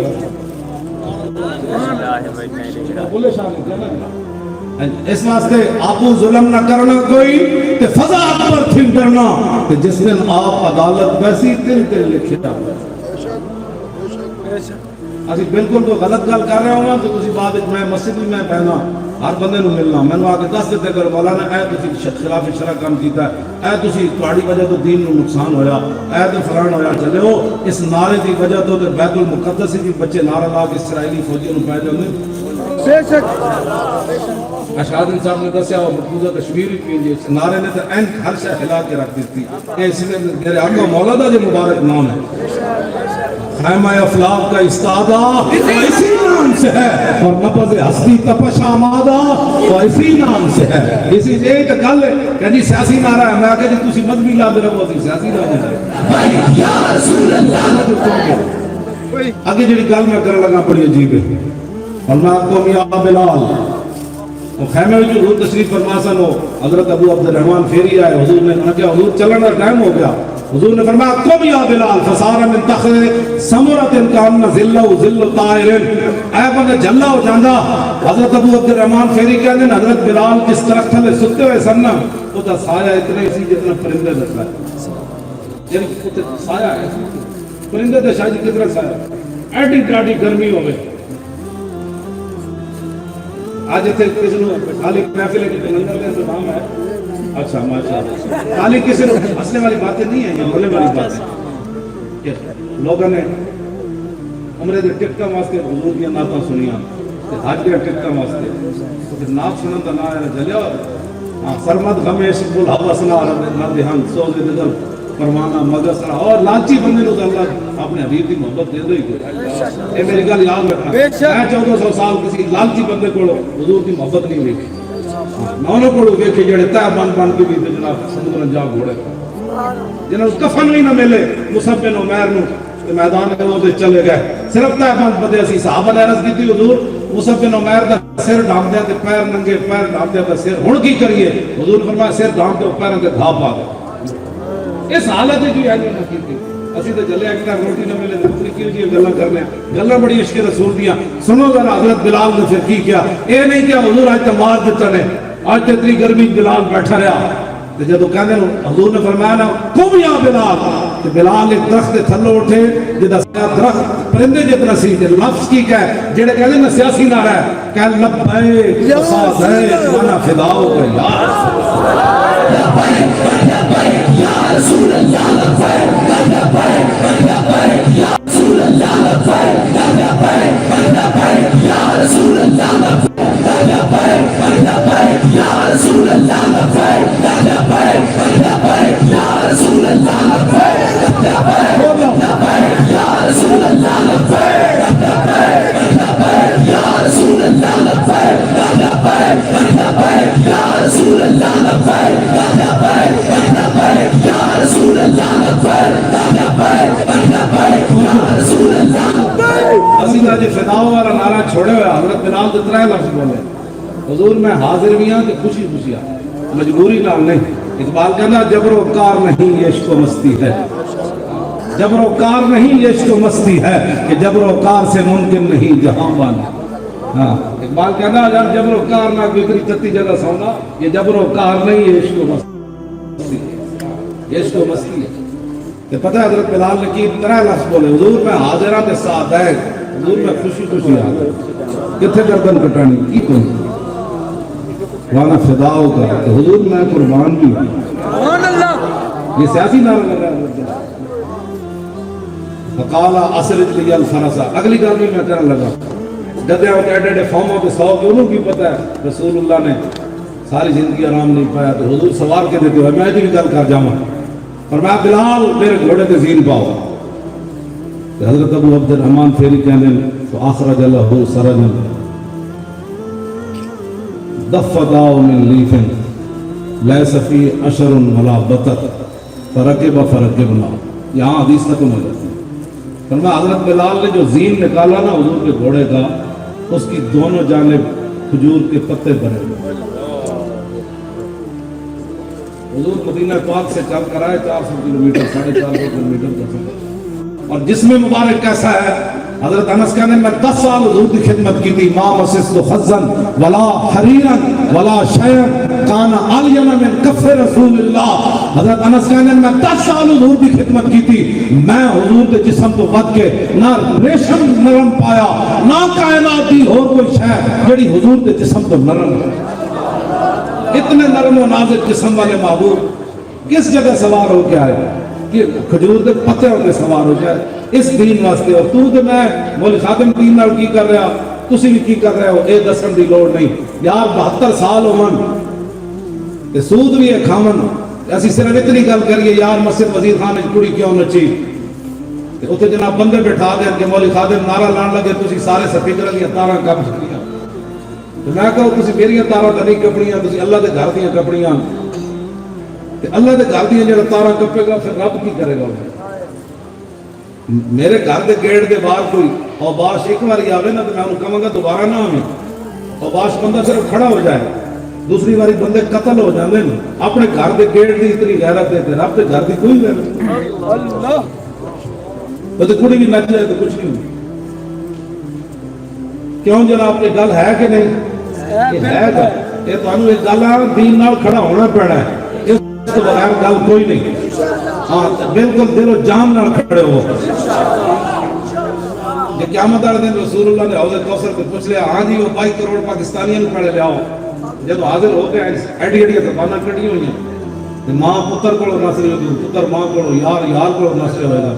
Speaker 3: بولے شاہ اس واسطے آپ ظلم نہ کرنا کوئی تے فضا اکبر تھی ڈرنا کہ جس دن آپ عدالت ویسی تل لکھے اسی بالکل تو غلط گل کر رہا ہوں تو تسی بعد میں مسجد میں پہنا ہر بندے نو ملنا میں آ کے دس دیتے کر مولانا اے تسی خلاف شرع کام کیتا ہے اے تسی تہاڈی وجہ تو دین نو نقصان ہویا اے تو فلان ہویا چلے ہو اس نعرے دی وجہ تو بیت المقدس کی بچے نعرہ لا کے اسرائیلی فوجیوں نو پہ جاندے بے شک اشاد صاحب نے دسیا وہ مقبوضہ کشمیر کی اس نعرے نے تو این ہر شے ہلا کے رکھ دیتی کہ اس میں میرے آقا مولا دا جو مبارک نام ہے خیمہ افلاق کا استادہ اسی نام سے ہے اور نبض ہستی تپش آمادہ وہ اسی نام سے ہے اسی ایک گل ہے کہ جی سیاسی نعرہ ہے میں آگے جی تسی مذہبی لا دے رہو اسی سیاسی نعرہ ہے یا رسول اللہ آگے جی گل میں کرنے لگا بڑی عجیب ہے اور میں آپ کو میاں بلال خیمے میں جو حضور تشریف فرما سن ہو حضرت ابو عبد الرحمن پھیری آئے حضور نے کہا کہ حضور چلنا ٹائم ہو گیا حضور نے فرمایا قم یا بلال فسار من تخت سمرۃ کان ذلہ ذل طائر اے بندے جلا ہو جاندا حضرت ابو عبد الرحمن پھیری کہندے ہیں حضرت بلال کس طرح تھلے ستے ہوئے سن او دا سایہ اتنا ہی سی جتنا پرندے دستا ہے یعنی سایہ ہے پرندے تے شاید کتنا سایہ ایڈی ڈاڈی گرمی ہوے آج اتنے کسی نے خالی محفل ہے کہ نندر کا انتظام ہے اچھا ماشاءاللہ خالی کسی نے ہنسنے والی باتیں نہیں ہیں یہ بولنے والی بات ہے لوگوں نے عمرے دے ٹکٹاں واسطے حضور دی نعتاں سنیاں حج دے ٹکٹاں واسطے تو پھر نعت سنن دا نام ہے جلیا ہاں سرمد غمیش بول حواسنا نہ دہان سوز دل پروانا مغسرہ اور لالچی بندے نو اللہ اپنے حبیب دی محبت دے دو ہی کوئی اے میری گل یاد رکھنا میں 1400 سال کسی لالچی بندے کو حضور دی محبت نہیں ویکھی میں انہوں کو ویکھے جڑے تہ بن کے بھی جناب سمندر جا گھوڑے جنہاں کفن بھی نہ ملے مصعب بن عمیر نو میدان میں وہ چلے گئے صرف تہ بندے اسی صحابہ نے عرض کی حضور مصعب بن عمیر دا سر ڈھانپ دیا تے پیر ننگے پیر ڈھانپ دیا تے سر ہن کی کریے حضور فرمایا سر ڈھانپ دے پیروں تے گھا پا دے اس حالت ہے جو ہے جو نہ کی اسی تے جلے ایک روٹی نہ ملے تے پتری کیوں جی گلاں کرنے گلاں بڑی عشق رسول دیاں سنو ذرا حضرت بلال نے پھر کی کیا اے نہیں کہ حضور آج تے مار دتا نے آج تے اتنی گرمی بلال بیٹھا رہا تے جدو کہندے نو حضور نے فرمایا نا قم یا بلال تے بلال ایک درخت دے تھلوں اٹھے جدا درخت پرندے جتنا سی تے لفظ کی کہے جڑے کہندے نا سیاسی نعرہ ہے کہ لبیک وسعدیک وانا فداؤک یا رسول اللہ لبیک لبیک لبیک یا رسول اللہ لبیک لبیک لبیک یا رسول اللہ لبیک لبیک لبیک یا رسول اللہ لبیک لبیک لبیک یا رسول اللہ لبیک لبیک یا رسول اللہ لبیک لبیک یا رسول اللہ لبیک لبیک لبیک یا رسول اللہ لبیک لبیک لبیک یا رسول اللہ لبیک لبیک لبیک یا رسول اللہ لبیک اسی دا جے فداؤ والا نعرہ چھوڑے ہوئے حضرت بلال تے ترے لفظ بولے حضور میں حاضر بھی ہاں کہ خوشی خوشی آ مجبوری نال نہیں اقبال کہنا جبر و کار نہیں یہ عشق و مستی ہے جبر و کار نہیں یہ عشق و مستی ہے کہ جبر و کار سے ممکن نہیں جہاں بانا ہاں اقبال کہنا اگر جبر و کار نہ کوئی تتی جگہ سونا یہ جبر و کار نہیں یہ عشق و مستی ہے یہ عشق و مستی ہے کہ پتہ ہے حضرت بلال نے کی ترے لفظ بولے حضور میں حاضرہ کے ساتھ ہے حضور میں خوشی خوشی حاضر کتھے گردن کٹانی کی کوئی وانا فداؤ کا کہ حضور میں قربان بھی ہوں سبحان اللہ یہ سیاسی نعرہ لگا ہے فقالا اسرج لی الفرسا اگلی گل میں کہنے لگا گدے اور ایڈے ایڈے فارموں کے 100 کے انہوں کی پتہ ہے رسول اللہ نے ساری زندگی آرام نہیں پایا تو حضور سوار کے دیتے ہوئے میں بھی گل کر جاؤں فرمایا بلال میرے گھوڑے کے زین پاؤ حضرت ابو عبد الرحمن پھیری کہنے فآخرج لہو سرجا دفداؤ من لیفن لیس فی اشر ولا بطر فرکب فرکبنا یہاں حدیث تک میں جاتی ہے فرمایا حضرت بلال نے جو زین نکالا نا حضور کے گھوڑے کا اس کی دونوں جانب کھجور کے پتے بنے حضور مدینہ پاک سے چل کر آئے 400 کلومیٹر 450 کلومیٹر کا سفر اور جسم مبارک کیسا ہے حضرت انس کہنے میں 10 سال حضور کی خدمت کی تھی ما مسست خزن ولا حریرا ولا شیئا کان علیم من کف رسول اللہ حضرت انس کہنے میں 10 سال حضور کی خدمت کی تھی میں حضور کے جسم کو بد کے نہ ریشم نرم پایا نہ کائنات دی اور کوئی شے جڑی حضور کے جسم کو نرم ہے اتنے نرم و نازک جسم والے محبوب کس جگہ سوار ہو کے آئے کہ کھجور دے پتے ہوتے سوار ہو جائے اس دین واسطے اور تو تے میں مولی خادم دین نال کی کر رہا تسی بھی کی کر رہے ہو اے دسن دی لوڑ نہیں یار 72 سال ہون تے سود بھی ہے کھاون اسی صرف اتنی گل کریے یار مسجد وزیر خان وچ کڑی کیوں نچی تے اوتھے جناب بندے بٹھا دے کہ مولی خادم نعرہ لان لگے تسی سارے سپیکر دی تاراں کم چکیاں تے میں کہو تسی میری تاراں تے نہیں کپڑیاں تسی اللہ دے گھر دیاں کپڑیاں تے اللہ دے گھر دیاں جڑا تاراں کپے گا پھر رب کی کرے گا میرے گھر دے گیٹ دے باہر کوئی اوباش ایک باری آوے نا تو میں انہوں کہوں گا دوبارہ نہ آوے اوباش بندہ صرف کھڑا ہو جائے دوسری باری بندے قتل ہو جاندے نا اپنے گھر دے گیٹ دی اتنی غیرت دیتے رب دے گھر دی کوئی غیرت اللہ تو کڑی بھی نچ جائے تو کچھ نہیں ہوئی کیوں جناب یہ گل ہے کہ نہیں یہ ہے گا یہ تو انہوں ایک گل ہے دین نال کھڑا ہونا پڑا ہے اس تو بغیر گل کوئی نہیں ہاں بالکل دل و جان نال کھڑے ہو یہ قیامت والے دن رسول اللہ نے حوض کوثر کو پوچھ لیا ہاں جی وہ 22 کروڑ پاکستانیوں کو کھڑے لے آؤ جب حاضر ہو گئے ایڈی ایڈی زباناں کٹی ہوئی ہیں ماں پتر کو نسل ہوگی پتر ماں کو یار یار کو نسل ہوئے گا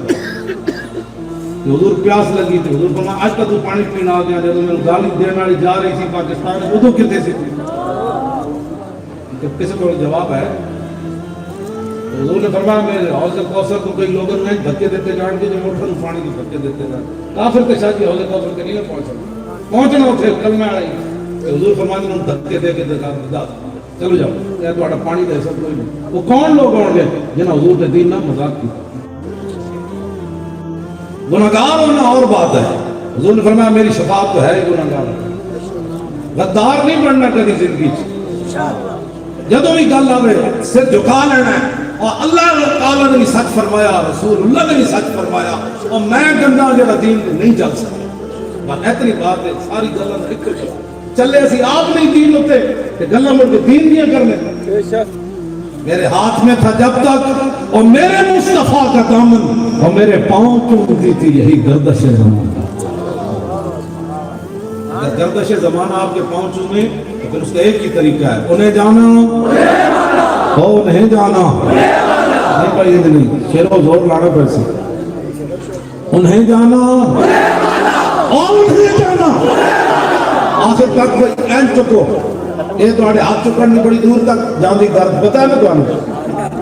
Speaker 3: حضور پیاس لگی تھی حضور فرمایا آج کا تو پانی پینا آ گیا جب میں گالی دینے والی جا رہی تھی پاکستان ادو کتے سے تھی جب کسی کو جواب ہے حضور نے فرمایا میں حوض کوثر کو کئی لوگوں نے دھکے دیتے جان کے جو موٹر پانی کے دھکے دیتے جان کافر کے ساتھ حوض کوثر کے نہیں پہنچنا اتنے کلمہ آئی حضور فرمایا انہوں نے دھکے دے کے دکھا چلو جاؤ یہ تھوڑا پانی دے سب کوئی نہیں وہ کون لوگ ہوں گے جنہیں حضور کے دین نہ مذاق کی گناہگار ہونا اور بات ہے حضور نے فرمایا میری شفاعت تو ہے ہی گناہگار غدار نہیں بننا کبھی زندگی جدوں بھی گل آوے سر جھکا لینا ہے اور اللہ تعالیٰ نے بھی سچ فرمایا رسول اللہ نے بھی سچ فرمایا اور میں گندا جڑا دین نہیں چل سکتا بس اتنی بات ہے ساری گلاں ایک چلے اسی آپ نہیں دین ہوتے کہ گلا مڑ کے دین دیا کرنے. میرے ہاتھ میں تھا جب تک اور میرے مصطفیٰ کا دامن اور میرے پاؤں چومتی تھی یہی گردش زمان. اگر گردش زمان آپ کے پاؤں چومے تو پھر اس کا ایک ہی طریقہ ہے, انہیں جانا ہو نہیں جانا. نہیں پڑی نہیں شیر و زور لانا پیسے. انہیں جانا اور انہیں جانا آخر تک این چکو. یہ تو ہاتھ چکڑنی بڑی دور تک جان دی درد بتا ہے نا تو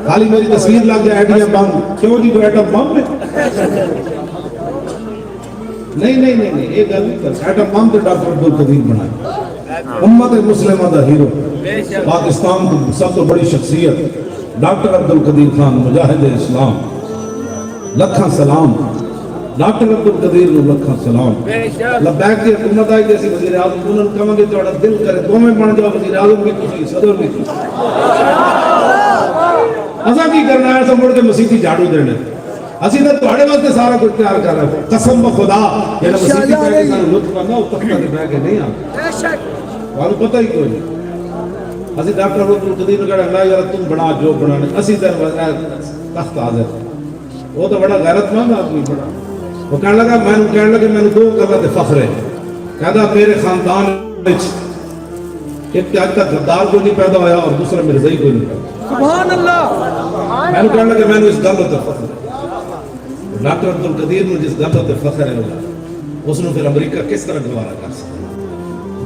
Speaker 3: خالی میری تصویر لگ جائے ایٹم بم. کیوں جی تو ایٹم بم میں نہیں یہ گل نہیں کر. ایٹم بم تو ڈاکٹر عبدالقدیر بنائے امت مسلمہ دا ہیرو پاکستان کی سب تو بڑی شخصیت ڈاکٹر عبدالقدیر خان مجاہد اسلام. لکھاں سلام ڈاکٹر عبدالقدیر نو لکھاں سلام. لبیک دی حکومت آئی جیسے وزیر اعظم انہوں نے کہاں گے تھوڑا دل کرے دو میں بن جاؤ وزیر اعظم بھی کسی صدر بھی کسی. اسا کی کرنا ہے سب مڑ کے مسیحی جھاڑو دینے. اسی نے تھوڑے واسطے سارا کچھ تیار کر رہا ہے. قسم بخدا یہ مسیحی پہ کے سارے لطف کرنا اس تختہ کے بہ کے نہیں آتا. والو پتہ ہی کوئی نہیں. اسی ڈاکٹر عبدالقدیر نے کہا اللہ یار تم بنا جو بنانے اسی طرح تخت حاضر. وہ تو بڑا غیرت مند آدمی بڑا. وہ کہنے لگا میں نے دو کرنا تے فخر ہے. کہتا میرے خاندان ایک آج تک غدار کو نہیں پیدا ہوا اور دوسرا مرزائی کو نہیں پیدا.
Speaker 1: سبحان اللہ.
Speaker 3: میں نے کہنے لگا میں نے اس گل تے فخر ہے. ڈاکٹر عبدالقدیر نے جس گل تے فخر ہے اس نے پھر امریکہ کس طرح گوارا کر سکتا.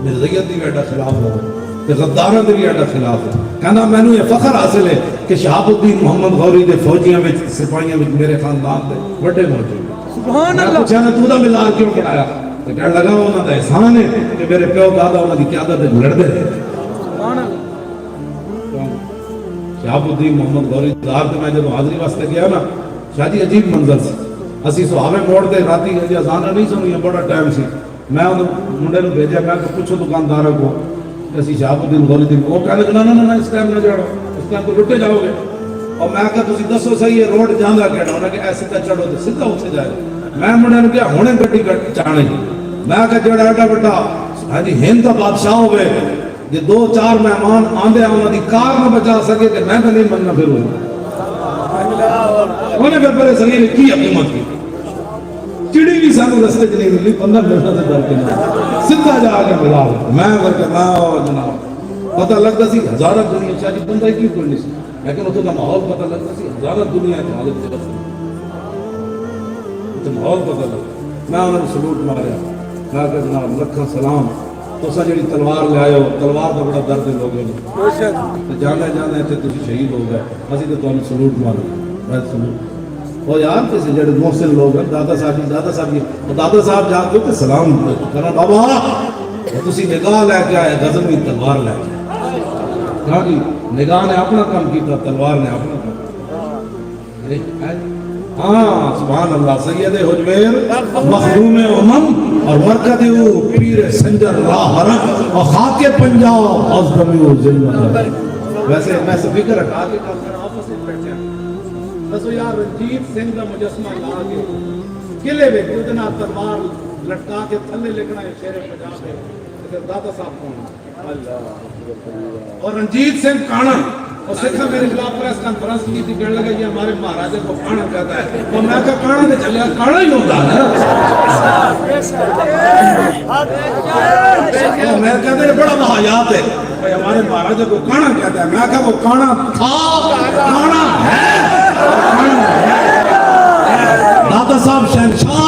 Speaker 3: مرزائیت دی ایڈا خلاف ہو تے غداراں دے بھی ایڈا خلاف ہے. کہنا میں نے یہ فخر حاصل ہے کہ شہاب الدین محمد غوری دے فوجیاں وچ سپاہیاں وچ میرے خاندان دے بڑے موجود.
Speaker 1: سبحان اللہ.
Speaker 3: پوچھا نا تو دا مزار کیوں بنایا تو کہنے لگا انہاں دا احسان ہے کہ میرے پیو دادا انہاں دی قیادت وچ لڑدے رہے.
Speaker 1: سبحان اللہ.
Speaker 3: شہاب الدین محمد غوری دار تے میں جب حاضری واسطے گیا نا شاہ جی عجیب منظر سی. اسی صحابے موڑ دے راتی جی اذان نہیں سنی بڑا ٹائم سی. میں ان منڈے نو بھیجا میں کہ پوچھو دکاندار کو اسی شہاب الدین غوری دی. وہ کہنے لگا نا اس ٹائم نہ جاڑو اس ٹائم تو لٹے جاؤ گے. اور میں کہا تسی دسو صحیح ہے روڈ جاندا کیڑا. انہاں کہ ایسے تے چڑھو تے سیدھا اتھے جائے. میں منڈے نو کہا ہنے گڈی چانے. میں کہا جڑا ایڈا بڑا ہاں جی ہند دا بادشاہ ہوے جے دو چار مہمان آندے انہاں دی کار نہ بچا سکے تے میں نہیں مننا پھر ہوئی. انہیں پھر پہلے صحیح نے کی حکومت کی. چڑی بھی سانو رستے چ نہیں ملی 15 منٹ سے ڈر کے سیدھا جا کے ملا. میں ورکا جناب پتہ لگتا سی ہزارہ دنیا شاہ جی بندہ کی کوئی نہیں سی لیکن اتنا ماحول پتہ لگتا سی ہزارہ دنیا کی حالت جگہ ماحول پتہ لگتا. میں انہوں نے سلوٹ ماریا. میں کہا جناب لکھاں سلام تساں جڑی تلوار لے آئے ہو تلوار کا بڑا درد ہے لوگوں جانے تھے تسی شہید ہو گئے. اسی تو تمہیں سلوٹ مارو. میں سلوٹ وہ یار کسی جڑے محسن لوگ ہیں دادا صاحب جا کے تے سلام کرنا بابا تسی نگاہ لے کے آئے غزنوی تلوار لے کے. کہا جی نگاہ نے اپنا کام کیتا تلوار نے اپنا کام. ہاں سبحان اللہ. سید حجویر مخدوم امم اور مرکز پیر سنجر راہ حرم اور خاک پنجاب ازدمی و ذلت. ویسے میں سے فکر ہٹا کے کام کرنا آپس میں بیٹھے ہیں. دسو یار رنجیت سنگھ کا مجسمہ لا کے قلعے میں اتنا تلوار لٹکا کے تھلے لکھنا ہے شیر پنجاب ہے. دادا صاحب کون اور رنجیت سنگھ کانا اور سکھا میرے خلاف پریس کانفرنس کی تھی. کہنے لگا یہ ہمارے مہاراجے کو کانا کہتا ہے. اور میں کہا کانا نے چلے کانا ہی ہوتا ہے. میں کہتے ہیں بڑا محایات ہے ہمارے مہاراجے کو کانا کہتا ہے. میں کہا وہ کانا تھا کانا ہے. دادا صاحب شہنشاہ